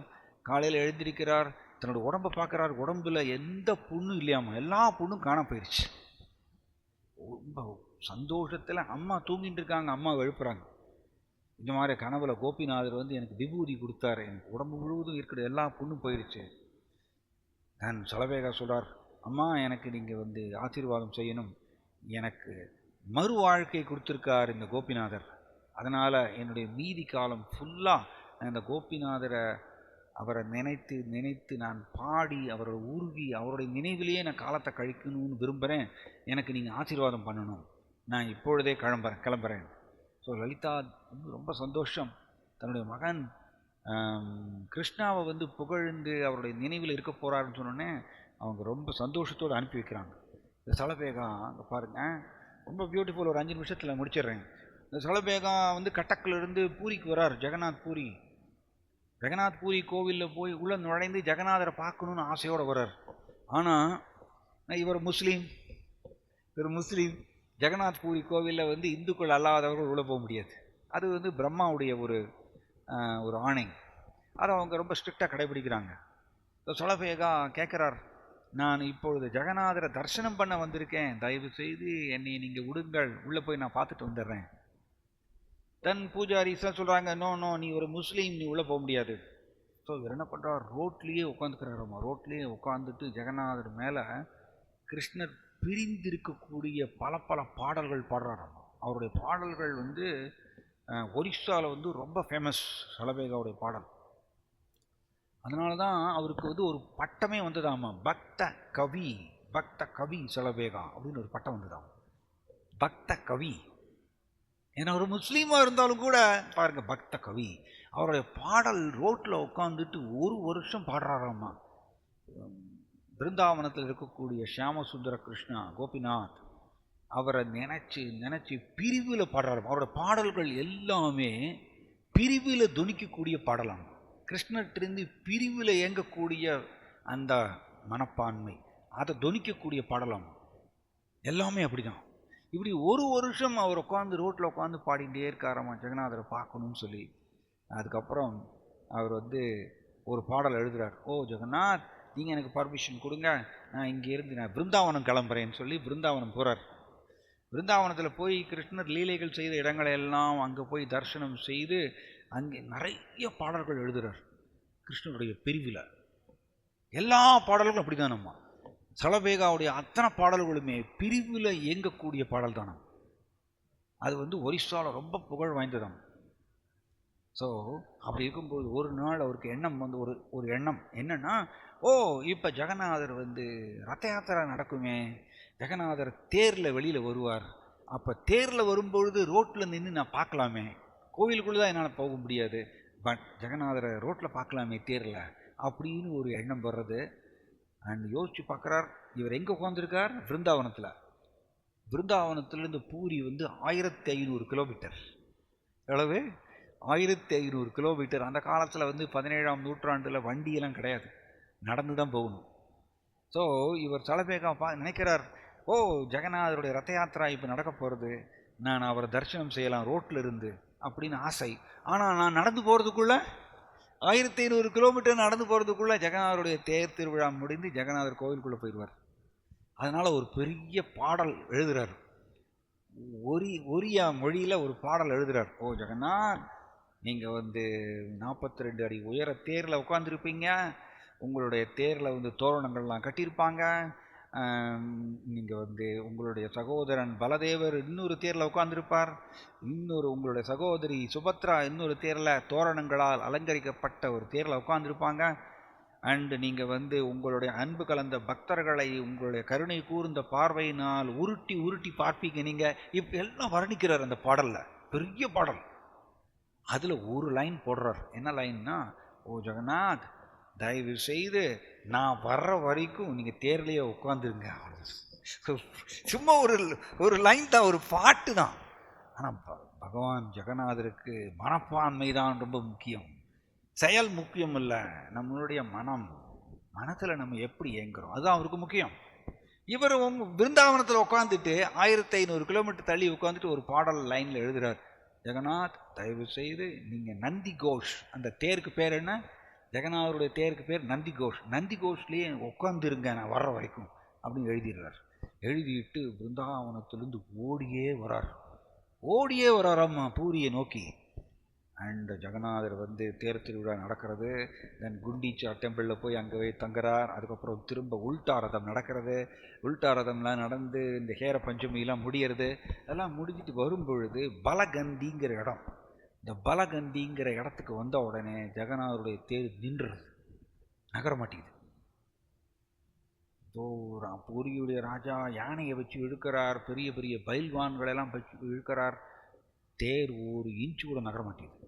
காலையில் எழுந்திருக்கிறார், தன்னோட உடம்பை பார்க்குறார். உடம்புல எந்த புண்ணும் இல்லையாமா, எல்லா புண்ணும் காண போயிடுச்சு. ரொம்ப சந்தோஷத்தில் அம்மா தூங்கிட்டு இருக்காங்க, அம்மா எழுப்புறாங்க. இந்த மாதிரி கனவுல கோபிநாதர் எனக்கு விபூதி கொடுத்தாரு, எனக்கு உடம்பு முழுவதும் இருக்கிற எல்லா புண்ணும் போயிடுச்சு. நான் சலபேகா சொல்கிறார், அம்மா எனக்கு நீங்கள் ஆசீர்வாதம் செய்யணும். எனக்கு மறு வாழ்க்கை கொடுத்துருக்கார் இந்த கோபிநாதர். அதனால் என்னுடைய மீதி காலம் ஃபுல்லாக இந்த கோபிநாதரை அவரை நினைத்து நினைத்து நான் பாடி அவரை உருகி அவருடைய நினைவிலேயே நான் காலத்தை கழிக்கணும்னு விரும்புகிறேன். எனக்கு நீங்கள் ஆசீர்வாதம் பண்ணணும். நான் இப்பொழுதே கிளம்புறேன். ஸோ லலிதா ரொம்ப சந்தோஷம். தன்னுடைய மகன் கிருஷ்ணாவை புகழ்ந்து அவருடைய நினைவில் இருக்க போகிறாருன்னு சொன்னோடனே அவங்க ரொம்ப சந்தோஷத்தோடு அனுப்பி வைக்கிறாங்க. இந்த சலபேகம் அங்கே பாருங்கள், ரொம்ப பியூட்டிஃபுல். ஒரு 5 நிமிஷத்தில் முடிச்சிடுறேன். இந்த சலபேகம் கட்டக்கிலிருந்து பூரிக்கு வரார். ஜெகநாத் பூரி கோவிலில் போய் உள்ளே நுழைந்து ஜெகநாதரை பார்க்கணுன்னு ஆசையோடு வர்றார். ஆனால் இவர் முஸ்லீம். ஜெகநாத் பூரி கோவிலில் இந்துக்கள் அல்லாதவர்கள் உள்ளே போக முடியாது. அது பிரம்மாவுடைய ஒரு ஆணை. அதை அவங்க ரொம்ப ஸ்ட்ரிக்டாக கடைபிடிக்கிறாங்க. சலபேகா கேட்குறார், நான் இப்பொழுது ஜெகநாதரை தரிசனம் பண்ண வந்திருக்கேன், தயவு செய்து என்னை நீங்கள் விடுங்கள், உள்ளே போய் நான் பார்த்துட்டு வந்துடுறேன். தன் பூஜாரிஸ்லாம் சொல்கிறாங்க, நோ நீ ஒரு முஸ்லீம், நீ உள்ளே போக முடியாது. ஸோ இவர் என்ன பண்ணுறார், ரோட்லேயே உட்காந்துக்கிறாரம்மா. ரோட்லேயே உட்காந்துட்டு ஜெகநாதர் மேலே கிருஷ்ணர் பிரிந்திருக்கக்கூடிய பல பல பாடல்கள் பாடுறாராம்மா. அவருடைய பாடல்கள் ஒரிஸ்ஸாவில் ரொம்ப ஃபேமஸ் சலபேகாவுடைய பாடல். அதனால தான் அவருக்கு ஒரு பட்டமே வந்ததாமா, பக்த கவி சலபேகா அப்படின்னு ஒரு பட்டம் வந்ததாம், பக்த கவி. ஏன்னா ஒரு முஸ்லீமாக இருந்தாலும் கூட பாருங்க, பக்த கவி. அவருடைய பாடல் ரோட்டில் உட்காந்துட்டு 1 வருஷம் பாடுறாராம்மா. பிருந்தாவனத்தில் இருக்கக்கூடிய ஷியாமசுந்தர கிருஷ்ணா கோபிநாத் அவரை நினச்சி பிரிவில் பாடுறாராம். அவரோட பாடல்கள் எல்லாமே பிரிவில் துணிக்கக்கூடிய பாடலாம். கிருஷ்ணர்கிட்டருந்து பிரிவில் இயங்கக்கூடிய அந்த மனப்பான்மை, அதை துணிக்கக்கூடிய பாடலாம். எல்லாமே அப்படிதான். இப்படி 1 வருஷம் அவர் உட்காந்து ரோட்டில் உட்காந்து பாடிகிட்டே இருக்காராமா ஜெகநாதரை பார்க்கணும்னு சொல்லி. அதுக்கப்புறம் அவர் ஒரு பாடல் எழுதுகிறார். ஓ ஜெகநாத், நீங்கள் எனக்கு பர்மிஷன் கொடுங்க, நான் இங்கேருந்து நான் பிருந்தாவனம் கிளம்புறேன்னு சொல்லி பிருந்தாவனம் போகிறார். பிருந்தாவனத்தில் போய் கிருஷ்ணர் லீலைகள் செய்த இடங்களை எல்லாம் அங்கே போய் தரிசனம் செய்து அங்கே நிறைய பாடல்கள் எழுதுகிறார். கிருஷ்ணனுடைய பிரிவில் எல்லா பாடல்களும் அப்படி தானம்மா. சலபேகாவுடைய அத்தனை பாடல்களுமே பிரிவில் இயங்கக்கூடிய பாடல் தானே. அது ஒரிஸ்ஸாவில் ரொம்ப புகழ் வாய்ந்ததாம். ஸோ அப்படி இருக்கும்போது ஒரு நாள் அவருக்கு எண்ணம் ஒரு எண்ணம் என்னன்னா, ஓ இப்போ ஜெகநாதர் ரத யாத்திரை நடக்குமே, ஜெகநாதர் தேரில் வெளியில் வருவார், அப்போ தேரில் வரும்பொழுது ரோட்டில் நின்று நான் பார்க்கலாமே, கோவிலுக்குள்ளே தான் என்னால் போக முடியாது, பட் ஜெகநாதரை ரோட்டில் பார்க்கலாமே தேரில் அப்படின்னு ஒரு எண்ணம் வர்றது. அண்ட் யோசித்து பார்க்குறார், இவர் எங்கே உட்காந்துருக்கார், பிருந்தாவனத்துலேருந்து பூரி 1500 கிலோமீட்டர். எவ்வளவு? 1500 கிலோமீட்டர். அந்த காலத்தில் 17ஆம் நூற்றாண்டில் வண்டியெல்லாம் கிடையாது, நடந்து தான் போகணும். ஸோ இவர் சலபேகா நினைக்கிறார், ஓ ஜெகநாதருடைய ரத யாத்திரா இப்போ நடக்க போகிறது, நான் அவரை தரிசனம் செய்யலாம் ரோட்டில் இருந்து அப்படின்னு ஆசை. ஆனால் நான் நடந்து போகிறதுக்குள்ளே 1500 கிலோமீட்டர் நடந்து போகிறதுக்குள்ளே ஜெகநாதருடைய தேர் திருவிழா முடிந்து ஜெகநாதர் கோவிலுக்குள்ளே போயிடுவார். அதனால் ஒரு பெரிய பாடல் எழுதுகிறார், ஒரியா மொழியில் ஒரு பாடல் எழுதுகிறார். ஓ ஜெகநாத், நீங்கள் 42 அடி உயர தேரில் உட்காந்துருப்பீங்க, உங்களுடைய தேரில் தோரணங்கள்லாம் கட்டியிருப்பாங்க, நீங்கள் உங்களுடைய சகோதரன் பலதேவர் இன்னொரு தேரில் உட்காந்துருப்பார், உங்களுடைய சகோதரி சுபத்ரா இன்னொரு தேரில் தோரணங்களால் அலங்கரிக்கப்பட்ட ஒரு தேரில் உட்காந்துருப்பாங்க. அண்டு நீங்கள் உங்களுடைய அன்பு கலந்த பக்தர்களை உங்களுடைய கருணை கூர்ந்த பார்வையினால் உருட்டி உருட்டி பார்ப்பீங்க. நீங்கள் இப்போ எல்லாம் வர்ணிக்கிறார் அந்த பாடலில், பெரிய பாடல். அதில் ஒரு லைன் போடுறார். என்ன லைன்னா, ஓ ஜெகநாத், தயவு செய்து நான் வர்ற வரைக்கும் நீங்கள் தேர்லேயே உட்காந்துருங்க. சும்மா ஒரு லைன் தான், ஒரு பாட்டு தான். ஆனால் பகவான் ஜெகநாதருக்கு மனப்பான்மை தான் ரொம்ப முக்கியம், செயல் முக்கியம் இல்லை. நம்மளுடைய மனத்தில் நம்ம எப்படி இயங்குறோம் அதுதான் அவருக்கு முக்கியம். இவர் பிருந்தாவனத்தில் உட்காந்துட்டு 1500 கிலோமீட்டர் தள்ளி உட்காந்துட்டு ஒரு பாடல் லைனில் எழுதுகிறார். ஜெகநாத், தயவு செய்து நீங்கள் நந்தி கோஷ், அந்த தேருக்கு பேர் என்ன, ஜெகநாதருடைய தேருக்கு பேர் நந்தி கோஷ், நந்தி கோஷ்லேயே உட்காந்துருங்க நான் வர்ற வரைக்கும் அப்படின்னு எழுதிடுறார். எழுதிட்டு பிருந்தாவனத்திலேருந்து ஓடியே வராராம்மா பூரியை நோக்கி. அண்ட் ஜெகநாதர் தேர் திருவிழா நடக்கிறது. தென் குண்டீச்சா டெம்பிளில் போய் அங்கே போய் தங்குறார். அதுக்கப்புறம் திரும்ப உல்டா ரதம் நடக்கிறது. உல்டா ரதம்லாம் நடந்து இந்த ஹேர பஞ்சமிலாம் முடியறது. அதெல்லாம் முடிஞ்சிட்டு வரும் பொழுது பலகந்திங்கிற இடம். இந்த பலகந்திங்கிற இடத்துக்கு வந்த உடனே ஜெகநாதருடைய தேர் நின்றுறது, நகர மாட்டேங்குது. பூரியுடைய ராஜா யானையை வச்சு இழுக்கிறார், பெரிய பெரிய பைல்வான்களெல்லாம் வச்சு இழுக்கிறார். தேர் ஒரு இன்ச்சு கூட நகர மாட்டேங்குது.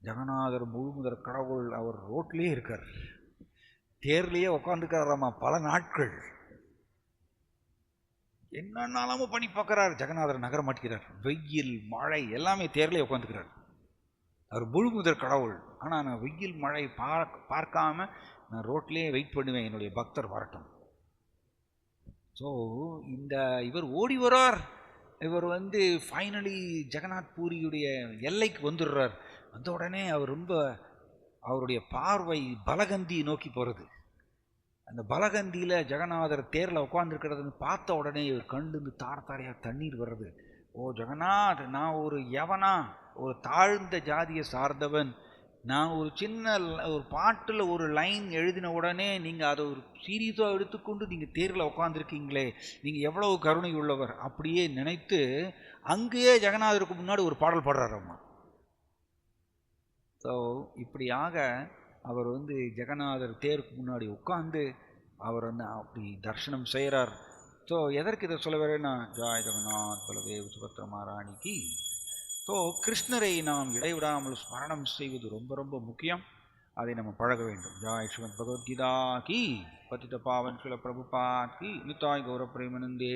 ஜெகநாதர் முழுமுதற் கடவுள், அவர் ரோட்லேயே இருக்கார், தேர்லேயே உட்காந்துக்கிறாராமா பல நாட்கள். என்னன்னாலும் பண்ணி பார்க்குறார், ஜெகநாதர் நகர மாட்டேங்கிறார். வெயில் மழை எல்லாமே தேர்லேயே உட்காந்துக்கிறார். அவர் முழுமுதற் கடவுள். ஆனால் நான் வெயில் மழை பார்க்காம நான் ரோட்லேயே வெயிட் பண்ணுவேன், என்னுடைய பக்தர் வரட்டும். ஸோ இவர் ஓடி வரார். இவர் ஃபைனலி ஜெகநாத் பூரியுடைய எல்லைக்கு வந்துடுறார். வந்த உடனே அவர் அவருடைய பார்வை பலகந்தியை நோக்கி போகிறது. அந்த பலகந்தியில் ஜெகநாதர் தேரில் உட்காந்துருக்கிறதுன்னு பார்த்த உடனே இவர் கண்டு தார தாரையாக தண்ணீர் வர்றது. ஓ ஜெகநாத், நான் ஒரு யவனா, ஒரு தாழ்ந்த ஜாதியை சார்ந்தவன். நான் ஒரு சின்ன ஒரு பாட்டில் ஒரு லைன் எழுதின உடனே நீங்கள் அதை ஒரு சீரியஸாக எடுத்துக்கொண்டு நீங்கள் தேரில் உட்காந்துருக்கீங்களே, நீங்கள் எவ்வளவு கருணை உள்ளவர் அப்படியே நினைத்து அங்கேயே ஜெகநாதருக்கு முன்னாடி ஒரு பாடல் பாடுறாரம்மா. ஸோ இப்படியாக அவர் ஜெகநாதர் தேருக்கு முன்னாடி உட்கார்ந்து அவர் அப்படி தரிசனம் செய்கிறார். ஸோ எதற்கு இதை சொல்ல வரேன்னா, ஜாய் ஜெகநாத் பலதேவ் சுபத்ரா மகாராணிக்கு. ஸோ கிருஷ்ணரை நாம் இடைவிடாமல் ஸ்மரணம் செய்வது ரொம்ப ரொம்ப முக்கியம். அதை நம்ம பழக வேண்டும். ஜாய் ஸ்ரீமத் பகவத்கீதா கி, பतित पावन श्रील प्रभुपाद की, निताय गौर प्रेमानंदे.